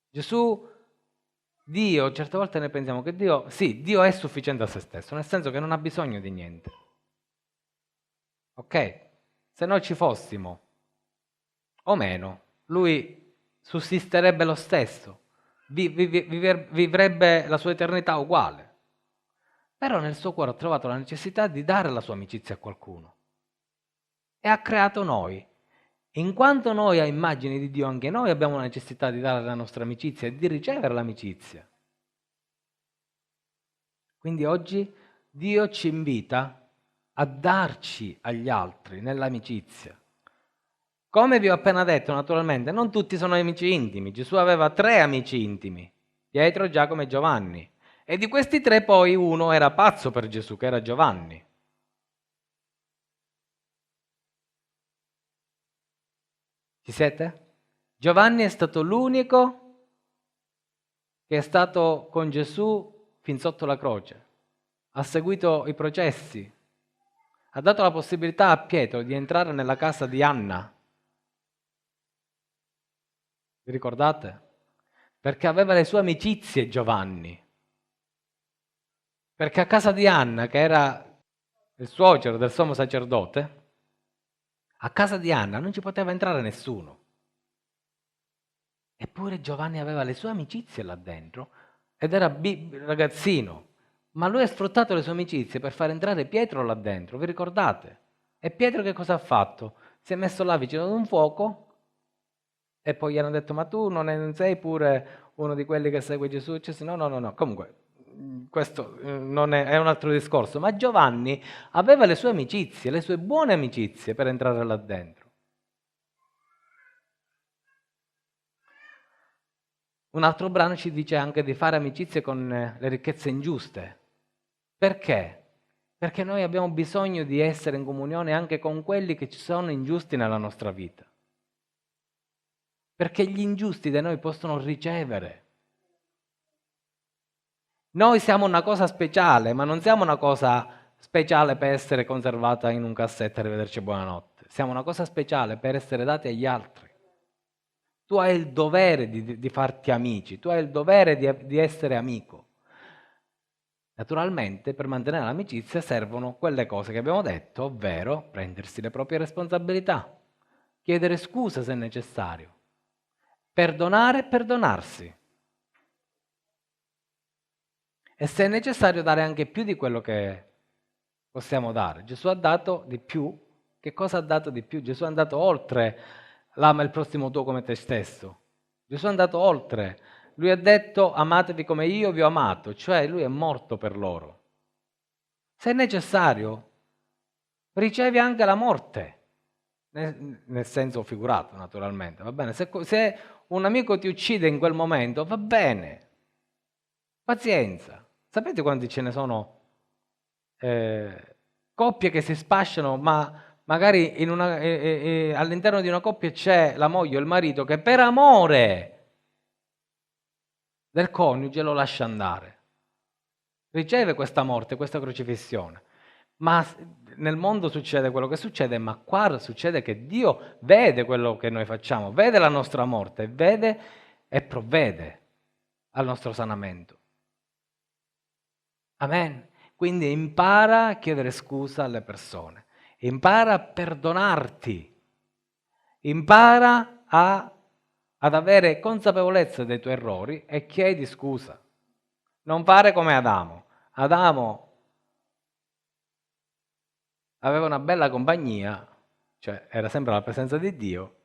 S4: Gesù, Dio, certe volte noi pensiamo che Dio è sufficiente a se stesso, nel senso che non ha bisogno di niente. Ok? Se noi ci fossimo, o meno, Lui sussisterebbe lo stesso, vivrebbe la sua eternità uguale. Però nel suo cuore ha trovato la necessità di dare la sua amicizia a qualcuno. E ha creato noi. In quanto noi a immagini di Dio, anche noi abbiamo la necessità di dare la nostra amicizia e di ricevere l'amicizia. Quindi oggi Dio ci invita a darci agli altri nell'amicizia. Come vi ho appena detto, naturalmente, non tutti sono amici intimi. Gesù aveva 3 amici intimi, Pietro, Giacomo e Giovanni. E di questi 3 poi uno era pazzo per Gesù, che era Giovanni. Ci siete? Giovanni è stato l'unico che è stato con Gesù fin sotto la croce. Ha seguito i processi. Ha dato la possibilità a Pietro di entrare nella casa di Anna Vi ricordate? Perché aveva le sue amicizie Giovanni. Perché a casa di Anna, che era il suocero del sommo sacerdote, a casa di Anna non ci poteva entrare nessuno. Eppure Giovanni aveva le sue amicizie là dentro ed era ragazzino. Ma lui ha sfruttato le sue amicizie per far entrare Pietro là dentro, vi ricordate? E Pietro che cosa ha fatto? Si è messo là vicino ad un fuoco e poi gli hanno detto: ma tu non sei pure uno di quelli che segue Gesù? No. Comunque, questo non è un altro discorso. Ma Giovanni aveva le sue amicizie, le sue buone amicizie per entrare là dentro. Un altro brano ci dice anche di fare amicizie con le ricchezze ingiuste. Perché? Perché noi abbiamo bisogno di essere in comunione anche con quelli che ci sono ingiusti nella nostra vita. Perché gli ingiusti da noi possono ricevere. Noi siamo una cosa speciale, ma non siamo una cosa speciale per essere conservata in un cassetto e arrivederci buonanotte. Siamo una cosa speciale per essere dati agli altri. Tu hai il dovere di farti amici, tu hai il dovere di essere amico. Naturalmente per mantenere l'amicizia servono quelle cose che abbiamo detto, ovvero prendersi le proprie responsabilità, chiedere scusa se è necessario, perdonare e perdonarsi. E se è necessario dare anche più di quello che possiamo dare. Gesù ha dato di più. Che cosa ha dato di più? Gesù è andato oltre l'ama il prossimo tuo come te stesso. Gesù è andato oltre. Lui ha detto: amatevi come io vi ho amato, cioè lui è morto per loro. Se è necessario, ricevi anche la morte, nel senso figurato naturalmente, va bene? Se un amico ti uccide in quel momento, va bene, pazienza. Sapete quanti ce ne sono coppie che si spasciano, ma magari all'interno di una coppia c'è la moglie o il marito che per amore del coniuge lo lascia andare. Riceve questa morte, questa crocifissione. Ma nel mondo succede quello che succede, ma qua succede che Dio vede quello che noi facciamo, vede la nostra morte, vede e provvede al nostro sanamento. Amen. Quindi impara a chiedere scusa alle persone, impara a perdonarti, impara ad avere consapevolezza dei tuoi errori e chiedi scusa. Non fare come Adamo. Adamo aveva una bella compagnia, cioè era sempre alla presenza di Dio,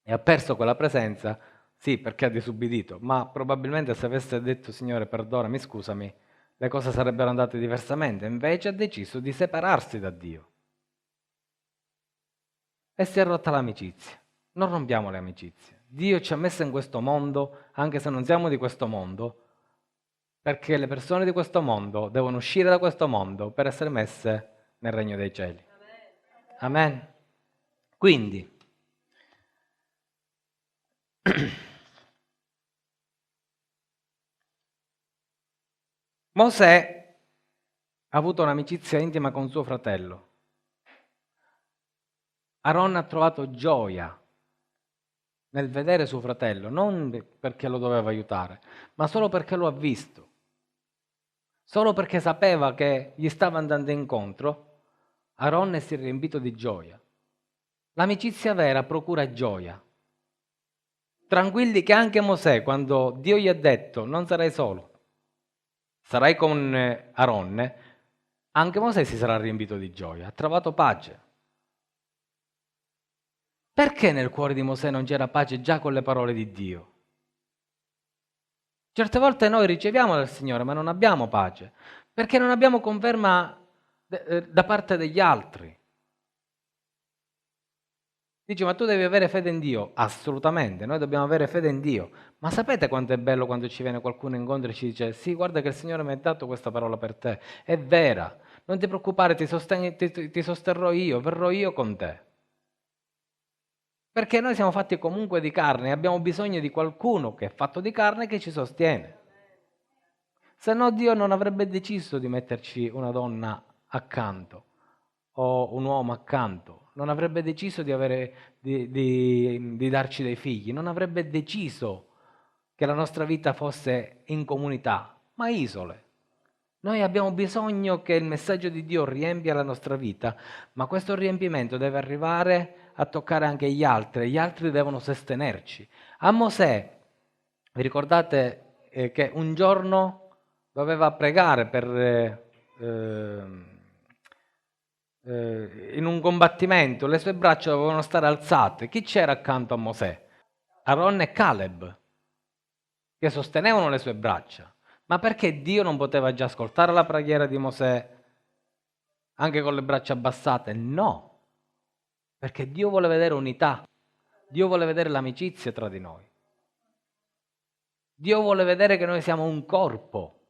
S4: e ha perso quella presenza, sì, perché ha disubbidito, ma probabilmente se avesse detto: Signore, perdonami, scusami, le cose sarebbero andate diversamente. Invece ha deciso di separarsi da Dio. E si è rotta l'amicizia. Non rompiamo le amicizie. Dio ci ha messo in questo mondo, anche se non siamo di questo mondo, perché le persone di questo mondo devono uscire da questo mondo per essere messe nel regno dei cieli. Amen. Quindi, Mosè ha avuto un'amicizia intima con suo fratello. Aaron ha trovato gioia nel vedere suo fratello, non perché lo doveva aiutare, ma solo perché lo ha visto. Solo perché sapeva che gli stava andando incontro, Aaron si è riempito di gioia. L'amicizia vera procura gioia. Tranquilli che anche Mosè, quando Dio gli ha detto: non sarai solo, sarai con Aaron, anche Mosè si sarà riempito di gioia, ha trovato pace. Perché nel cuore di Mosè non c'era pace già con le parole di Dio? Certe volte noi riceviamo dal Signore, ma non abbiamo pace, perché non abbiamo conferma da parte degli altri. Dici: ma tu devi avere fede in Dio. Assolutamente, noi dobbiamo avere fede in Dio. Ma sapete quanto è bello quando ci viene qualcuno incontro e ci dice: sì, guarda che il Signore mi ha dato questa parola per te, è vera, non ti preoccupare, ti sosterrò io, verrò io con te. Perché noi siamo fatti comunque di carne e abbiamo bisogno di qualcuno che è fatto di carne che ci sostiene. Se no Dio non avrebbe deciso di metterci una donna accanto o un uomo accanto. non avrebbe deciso di darci dei figli, non avrebbe deciso che la nostra vita fosse in comunità, ma isole. Noi abbiamo bisogno che il messaggio di Dio riempia la nostra vita, ma questo riempimento deve arrivare a toccare anche gli altri devono sostenerci. A Mosè, vi ricordate che un giorno doveva pregare in un combattimento, le sue braccia dovevano stare alzate. Chi c'era accanto a Mosè? Aaron e Caleb, che sostenevano le sue braccia. Ma perché Dio non poteva già ascoltare la preghiera di Mosè anche con le braccia abbassate? No, perché Dio vuole vedere unità, Dio vuole vedere l'amicizia tra di noi. Dio vuole vedere che noi siamo un corpo,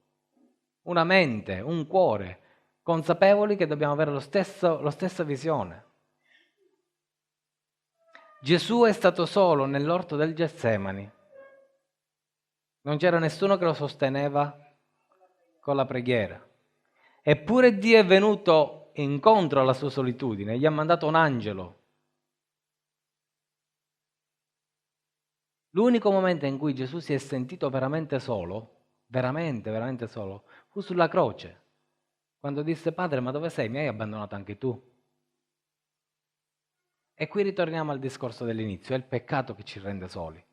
S4: una mente, un cuore, consapevoli che dobbiamo avere la stessa visione. Gesù è stato solo nell'orto del Getsemani. Non c'era nessuno che lo sosteneva con la preghiera. Eppure Dio è venuto incontro alla sua solitudine, gli ha mandato un angelo. L'unico momento in cui Gesù si è sentito veramente solo, veramente solo, fu sulla croce, quando disse: Padre, ma dove sei? Mi hai abbandonato anche tu. E qui ritorniamo al discorso dell'inizio, è il peccato che ci rende soli.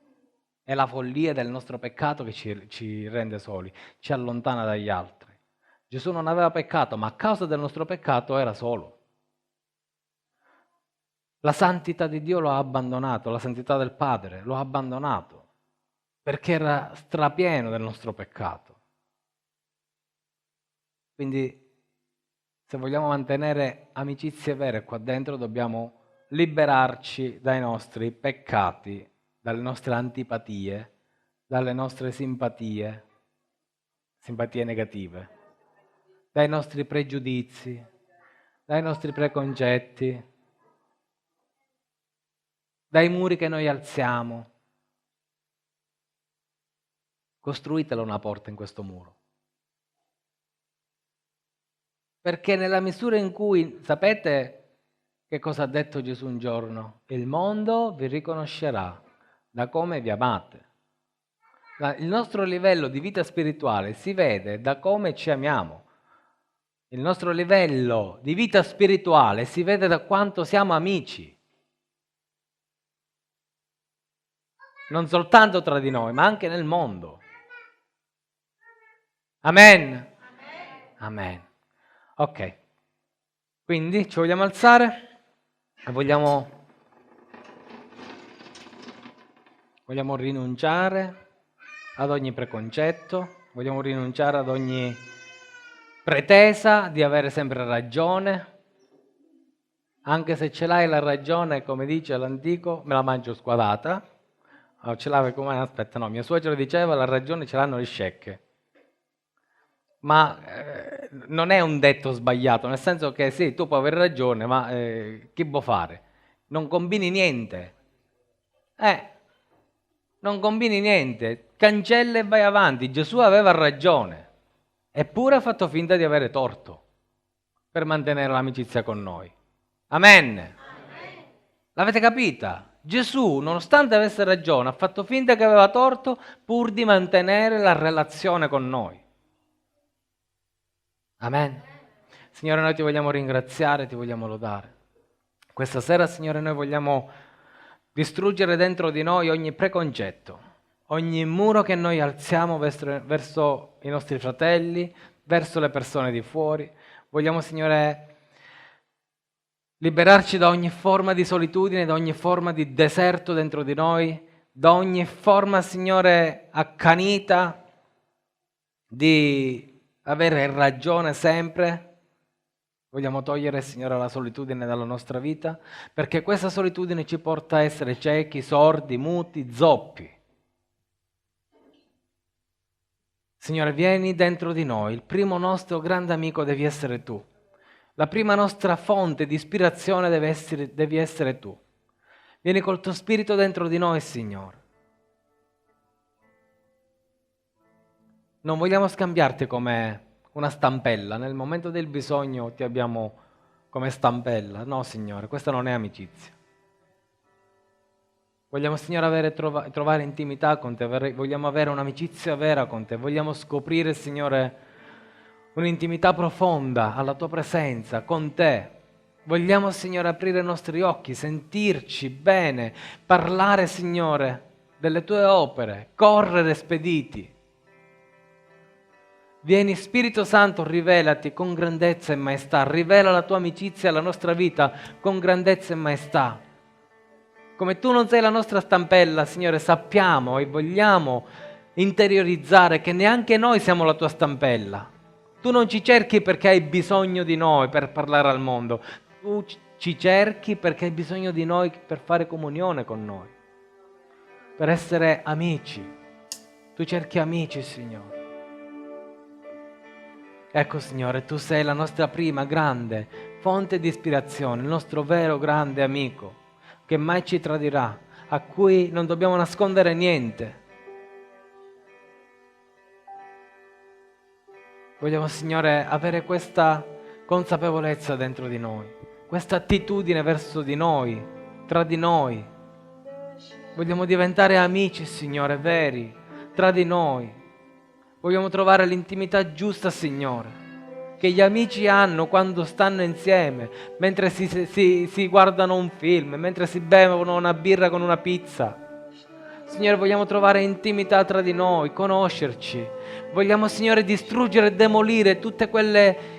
S4: È la follia del nostro peccato che ci rende soli, ci allontana dagli altri. Gesù non aveva peccato, ma a causa del nostro peccato era solo. La santità di Dio lo ha abbandonato, la santità del Padre lo ha abbandonato, perché era strapieno del nostro peccato. Quindi, se vogliamo mantenere amicizie vere qua dentro, dobbiamo liberarci dai nostri peccati, dalle nostre antipatie, dalle nostre simpatie negative, dai nostri pregiudizi, dai nostri preconcetti, dai muri che noi alziamo. Costruitela una porta in questo muro. Perché nella misura in cui, sapete che cosa ha detto Gesù un giorno? Il mondo vi riconoscerà da come vi amate. Il nostro livello di vita spirituale si vede da come ci amiamo. Il nostro livello di vita spirituale si vede da quanto siamo amici. Non soltanto tra di noi, ma anche nel mondo. Amen? Amen. Ok. Quindi ci vogliamo alzare e vogliamo rinunciare ad ogni preconcetto, vogliamo rinunciare ad ogni pretesa di avere sempre ragione. Anche se ce l'hai la ragione, come dice l'antico, me la mangio squadata. Ce l'avevi come? Aspetta, no, mia suocera diceva: la ragione ce l'hanno le sciecche. Ma non è un detto sbagliato, nel senso che sì, tu puoi avere ragione, ma che può fare? Non combini niente. Non combini niente, cancella e vai avanti. Gesù aveva ragione, eppure ha fatto finta di avere torto per mantenere l'amicizia con noi. Amen. L'avete capita? Gesù, nonostante avesse ragione, ha fatto finta che aveva torto pur di mantenere la relazione con noi. Amen. Signore, noi ti vogliamo ringraziare, ti vogliamo lodare. Questa sera, Signore, noi vogliamo distruggere dentro di noi ogni preconcetto, ogni muro che noi alziamo verso i nostri fratelli, verso le persone di fuori. Vogliamo, Signore, liberarci da ogni forma di solitudine, da ogni forma di deserto dentro di noi, da ogni forma, Signore, accanita di avere ragione sempre. Vogliamo togliere, Signore, la solitudine dalla nostra vita, perché questa solitudine ci porta a essere ciechi, sordi, muti, zoppi. Signore, vieni dentro di noi. Il primo nostro grande amico devi essere tu. La prima nostra fonte di ispirazione devi essere tu. Vieni col tuo spirito dentro di noi, Signore. Non vogliamo scambiarti come una stampella. Nel momento del bisogno ti abbiamo come stampella. No, Signore, questa non è amicizia. Vogliamo, Signore, trovare intimità con Te, vogliamo avere un'amicizia vera con Te, vogliamo scoprire, Signore, un'intimità profonda alla Tua presenza, con Te. Vogliamo, Signore, aprire i nostri occhi, sentirci bene, parlare, Signore, delle Tue opere, correre spediti. Vieni, Spirito Santo, rivelati con grandezza e maestà, rivela la Tua amicizia alla nostra vita con grandezza e maestà. Come Tu non sei la nostra stampella, Signore, sappiamo e vogliamo interiorizzare che neanche noi siamo la Tua stampella. Tu non ci cerchi perché hai bisogno di noi per parlare al mondo. Tu ci cerchi perché hai bisogno di noi per fare comunione con noi, per essere amici. Tu cerchi amici, Signore. Ecco, Signore, Tu sei la nostra prima grande fonte di ispirazione, il nostro vero grande amico, che mai ci tradirà, a cui non dobbiamo nascondere niente. Vogliamo, Signore, avere questa consapevolezza dentro di noi, questa attitudine verso di noi, tra di noi. Vogliamo diventare amici, Signore, veri, tra di noi. Vogliamo trovare l'intimità giusta, Signore, che gli amici hanno quando stanno insieme, mentre si guardano un film, mentre si bevono una birra con una pizza. Signore, vogliamo trovare intimità tra di noi, conoscerci. Vogliamo, Signore, distruggere e demolire tutte quelle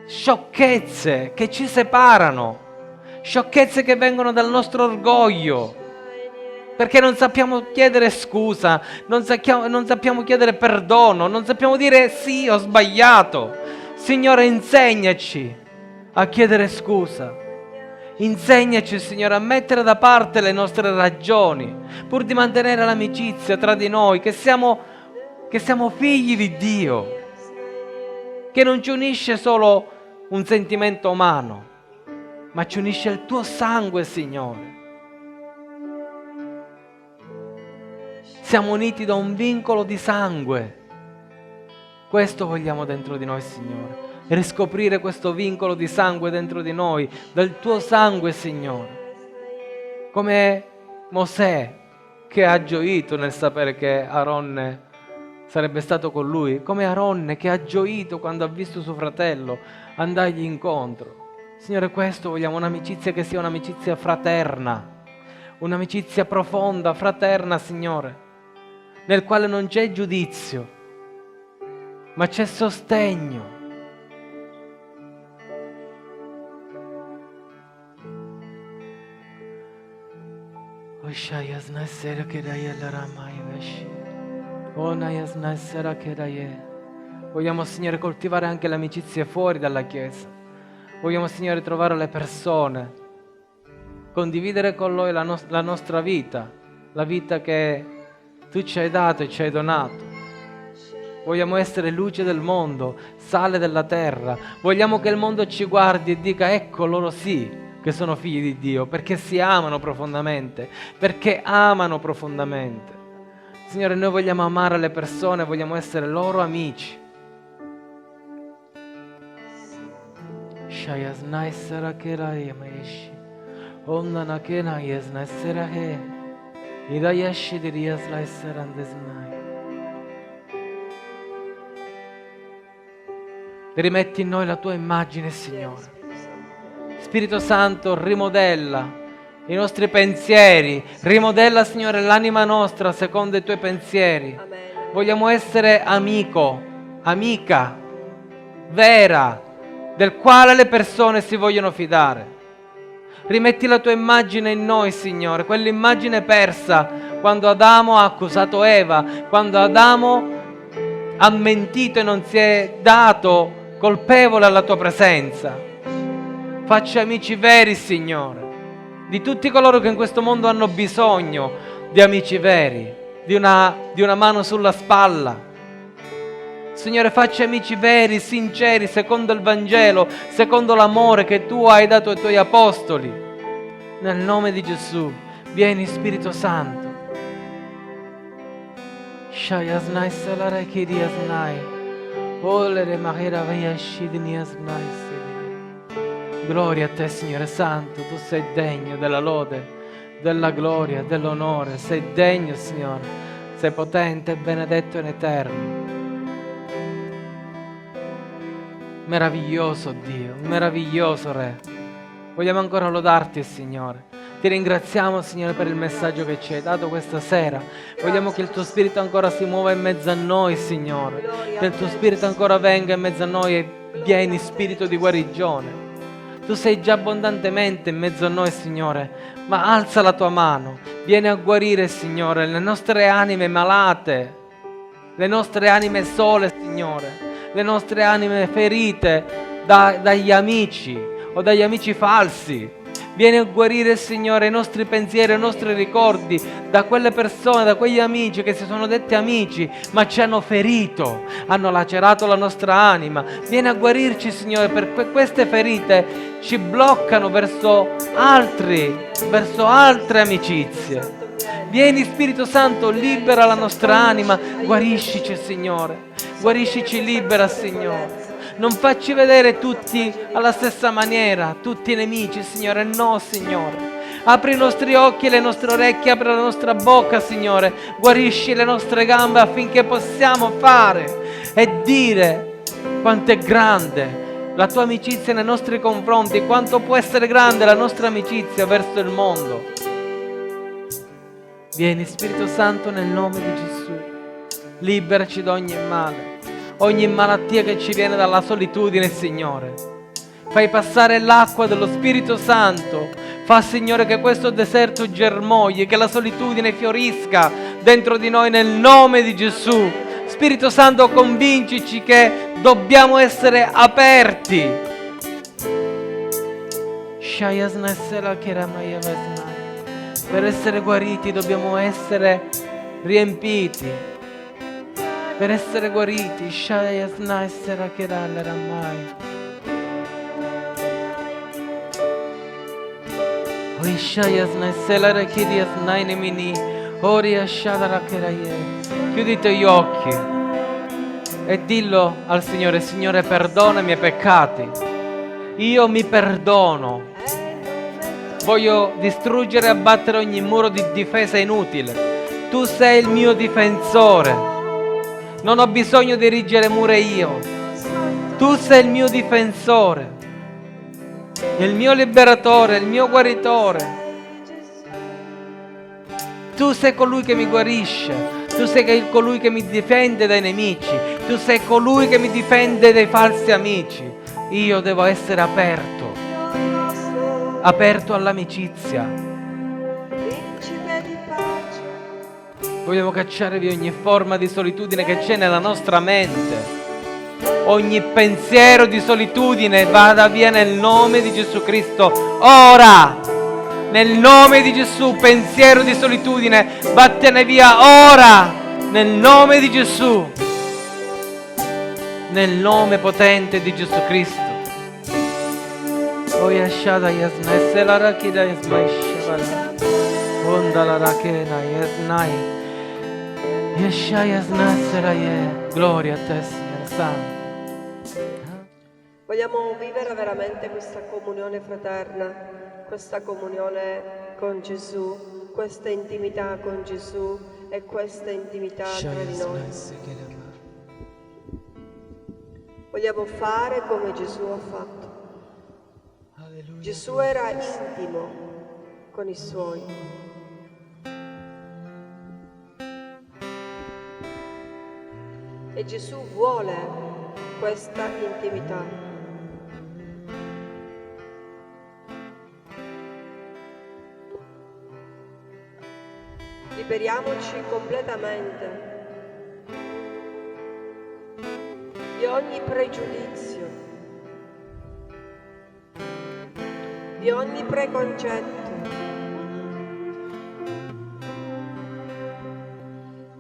S4: sciocchezze che ci separano, sciocchezze che vengono dal nostro orgoglio, perché non sappiamo chiedere scusa, non sappiamo chiedere perdono, non sappiamo dire sì, ho sbagliato. Signore, insegnaci a chiedere scusa. Insegnaci, Signore, a mettere da parte le nostre ragioni, pur di mantenere l'amicizia tra di noi, che siamo figli di Dio, che non ci unisce solo un sentimento umano, ma ci unisce il Tuo sangue, Signore. Siamo uniti da un vincolo di sangue. Questo vogliamo dentro di noi, Signore. Riscoprire questo vincolo di sangue dentro di noi, del Tuo sangue, Signore. Come Mosè, che ha gioito nel sapere che Aronne sarebbe stato con lui, come Aronne che ha gioito quando ha visto suo fratello andargli incontro. Signore, questo vogliamo, un'amicizia che sia un'amicizia fraterna, un'amicizia profonda, fraterna, Signore, nel quale non c'è giudizio, ma c'è sostegno. Vogliamo, Signore, coltivare anche le amicizie fuori dalla Chiesa. Vogliamo, Signore, trovare le persone, condividere con loro la nostra vita, la vita che Tu ci hai dato e ci hai donato. Vogliamo essere luce del mondo, sale della terra. Vogliamo che il mondo ci guardi e dica: ecco, loro sì che sono figli di Dio, perché si amano profondamente, perché amano profondamente. Signore, noi vogliamo amare le persone, vogliamo essere loro amici. Rimetti in noi la Tua immagine, Signore. Spirito Santo, rimodella i nostri pensieri, rimodella, Signore, l'anima nostra secondo i Tuoi pensieri. Vogliamo essere amico, amica, vera, del quale le persone si vogliono fidare. Rimetti la Tua immagine in noi, Signore, quell'immagine persa quando Adamo ha accusato Eva, quando Adamo ha mentito e non si è dato colpevole alla Tua presenza. Facci amici veri, Signore, di tutti coloro che in questo mondo hanno bisogno di amici veri, di una mano sulla spalla. Signore, facci amici veri, sinceri, secondo il Vangelo, secondo l'amore che Tu hai dato ai Tuoi apostoli. Nel nome di Gesù, vieni, Spirito Santo. Gloria a te, Signore Santo, tu sei degno della lode, della gloria, dell'onore, sei degno, Signore, sei potente e benedetto in eterno. Meraviglioso Dio, meraviglioso Re. Vogliamo ancora lodarti, Signore. Ti ringraziamo, Signore, per il messaggio che ci hai dato questa sera. Vogliamo che il tuo Spirito ancora si muova in mezzo a noi, Signore. Che il tuo Spirito ancora venga in mezzo a noi e vieni, Spirito di guarigione. Tu sei già abbondantemente in mezzo a noi, Signore, ma alza la tua mano, vieni a guarire, Signore, le nostre anime malate, le nostre anime sole, Signore, le nostre anime ferite dagli amici o dagli amici falsi. Vieni a guarire, Signore, i nostri pensieri, i nostri ricordi da quelle persone, da quegli amici che si sono detti amici, ma ci hanno ferito, hanno lacerato la nostra anima. Vieni a guarirci, Signore, perché queste ferite ci bloccano verso altre amicizie. Vieni, Spirito Santo, libera la nostra anima, guariscici, Signore, guariscici, libera, Signore. Non facci vedere tutti alla stessa maniera, tutti nemici, Signore, no, Signore. Apri i nostri occhi e le nostre orecchie, apri la nostra bocca, Signore. Guarisci le nostre gambe affinché possiamo fare e dire quanto è grande la tua amicizia nei nostri confronti, quanto può essere grande la nostra amicizia verso il mondo. Vieni, Spirito Santo, nel nome di Gesù. Liberaci da ogni male. Ogni malattia che ci viene dalla solitudine, Signore. Fai passare l'acqua dello Spirito Santo. Fa, Signore, che questo deserto germogli, che la solitudine fiorisca dentro di noi nel nome di Gesù. Spirito Santo, convincici che dobbiamo essere aperti. Per essere guariti dobbiamo essere riempiti. Per essere guariti, chiudite gli occhi e dillo al Signore: Signore, perdona i miei peccati. Io mi perdono. Voglio distruggere e abbattere ogni muro di difesa inutile. Tu sei il mio difensore. Non ho bisogno di erigere mura io. Tu sei il mio difensore, il mio liberatore, il mio guaritore. Tu sei colui che mi guarisce. Tu sei colui che mi difende dai nemici. Tu sei colui che mi difende dai falsi amici. Io devo essere aperto all'amicizia. Vogliamo cacciare via ogni forma di solitudine che c'è nella nostra mente. Ogni pensiero di solitudine vada via nel nome di Gesù Cristo. Ora, nel nome di Gesù, pensiero di solitudine, vattene via ora, nel nome di Gesù. Nel nome potente di Gesù Cristo. Oyashada yasna selara kida yasma shabala. Onda la rakena yasnai. Gloria a te, Signore Santo.
S2: Vogliamo vivere veramente questa comunione fraterna, questa comunione con Gesù, questa intimità con Gesù e questa intimità tra di noi. Vogliamo fare come Gesù ha fatto. Gesù era intimo con i suoi. E Gesù vuole questa intimità. Liberiamoci completamente di ogni pregiudizio, di ogni preconcetto,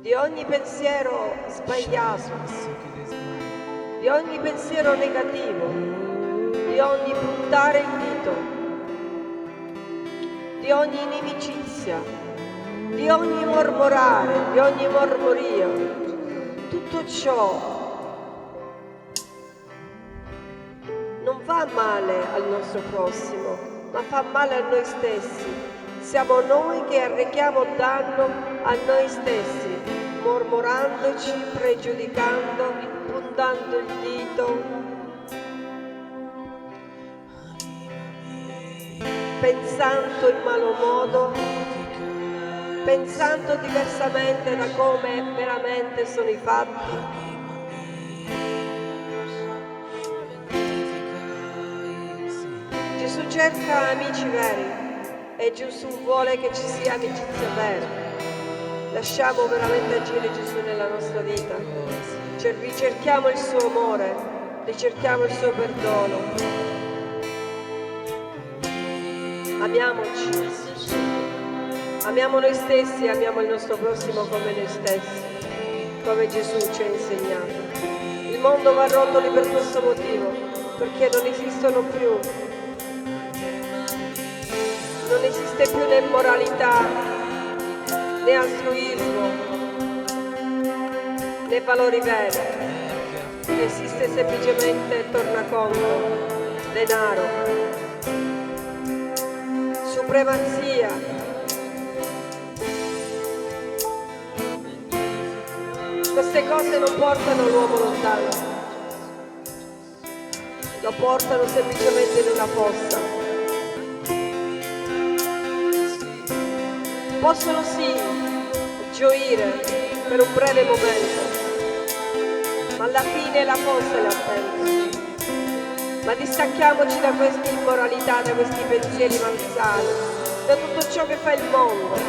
S2: di ogni pensiero sbagliato, di ogni pensiero negativo, di ogni puntare il dito, di ogni inimicizia, di ogni mormorare, di ogni mormoria. Tutto ciò non va fa male al nostro prossimo, ma fa male a noi stessi. Siamo noi che arrechiamo danno a noi stessi, mormorandoci, pregiudicando, puntando il dito, pensando in malo modo, pensando diversamente da come veramente sono i fatti. Gesù cerca amici veri e Gesù vuole che ci sia amicizia vera. Lasciamo veramente agire Gesù nella nostra vita. Ricerchiamo il suo amore, ricerchiamo il suo perdono. Amiamoci, amiamo noi stessi, amiamo il nostro prossimo come noi stessi, come Gesù ci ha insegnato. Il mondo va a rotoli per questo motivo, perché non esistono più. Non esiste più né moralità, né altruismo, né valori veri. Esiste semplicemente tornaconto, denaro, supremazia. Queste cose non portano l'uomo lontano, lo portano semplicemente in una fossa. Possono sì gioire per un breve momento, ma alla fine la fossa è l'attenta. Ma distacchiamoci da queste immoralità, da questi pensieri malsani, da tutto ciò che fa il mondo.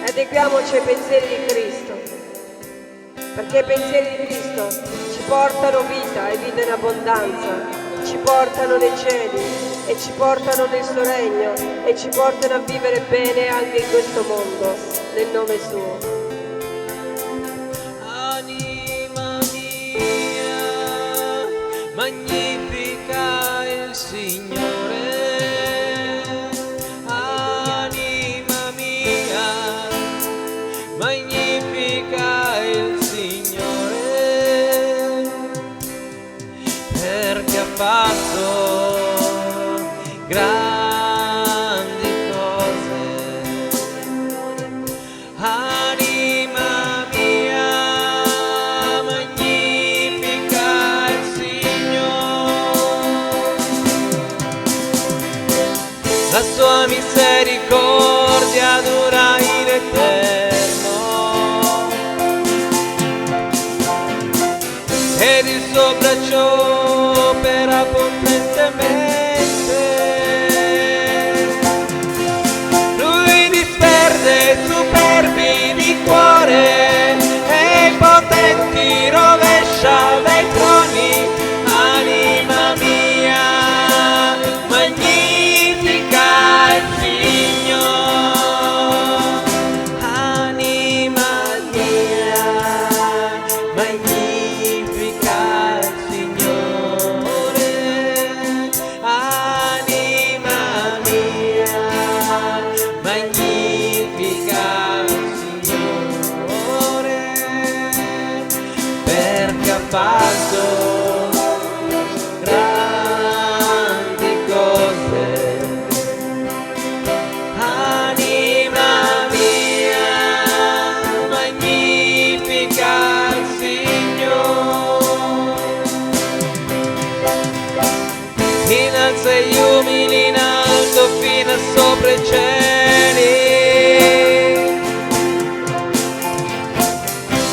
S2: Adeguiamoci ai pensieri di Cristo, perché i pensieri di Cristo ci portano vita e vita in abbondanza, ci portano nei cieli e ci portano nel suo regno e ci portano a vivere bene anche in questo mondo, nel nome suo.
S1: Anima mia, magnifica il Signore. Anima mia, magnifica il Signore, perché ha fatto grandi cose. Anima mia, magnifica il Signore. La sua misericordia dura in eterno ed il suo braccio opera potentemente. Superbi di cuore e potenti rovescia dai troni. Anima mia, magnifica il Signore. Anima mia, magnifica il Signore. Anima mia, magnifica il Signore, perché ha fatto grandi cose. Anima mia, magnifica il Signore. Innalza gli umili in alto fino a sopra i cieli,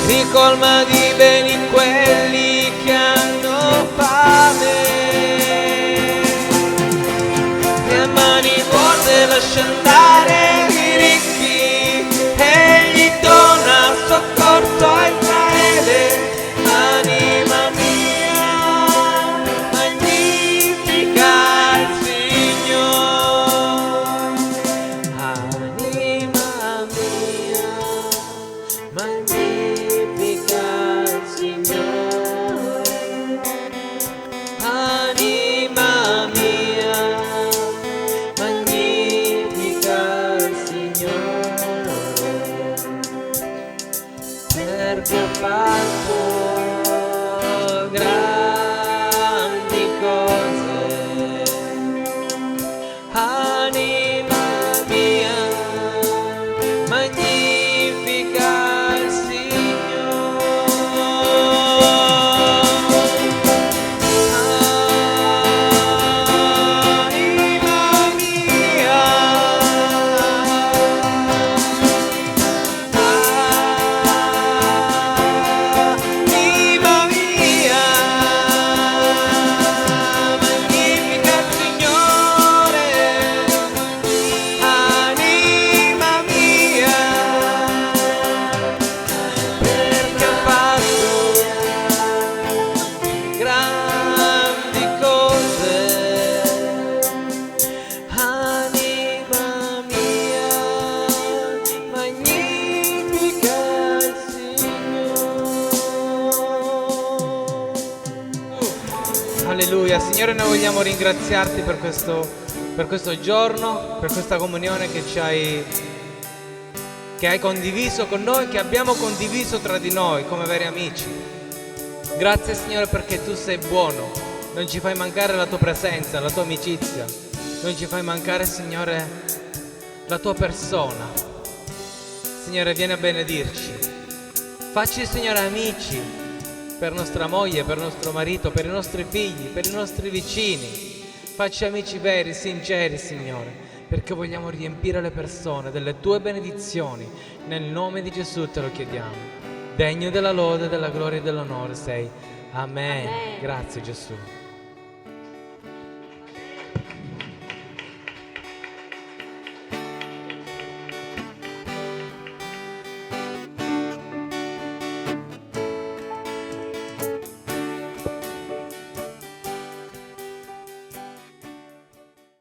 S1: ricolma di beni quelli che hanno fame, e a mani vuote lascia andare i ricchi, egli dona soccorso a Israele. Anima mia, magnifica il Signore. Anima mia, magnifica il Signore. Anima mia, magnifica il Signore, perché ha fatto grandi cose. Alleluia. Signore, noi vogliamo ringraziarti per questo giorno, per questa comunione che hai condiviso con noi, che abbiamo condiviso tra di noi come veri amici. Grazie Signore perché tu sei buono, non ci fai mancare la tua presenza, la tua amicizia, non ci fai mancare Signore la tua persona. Signore, vieni a benedirci. Facci Signore amici per nostra moglie, per nostro marito, per i nostri figli, per i nostri vicini. Facci amici veri, sinceri, Signore, perché vogliamo riempire le persone delle tue benedizioni. Nel nome di Gesù te lo chiediamo. Degno della lode, della gloria e dell'onore sei. Amen. Grazie Gesù.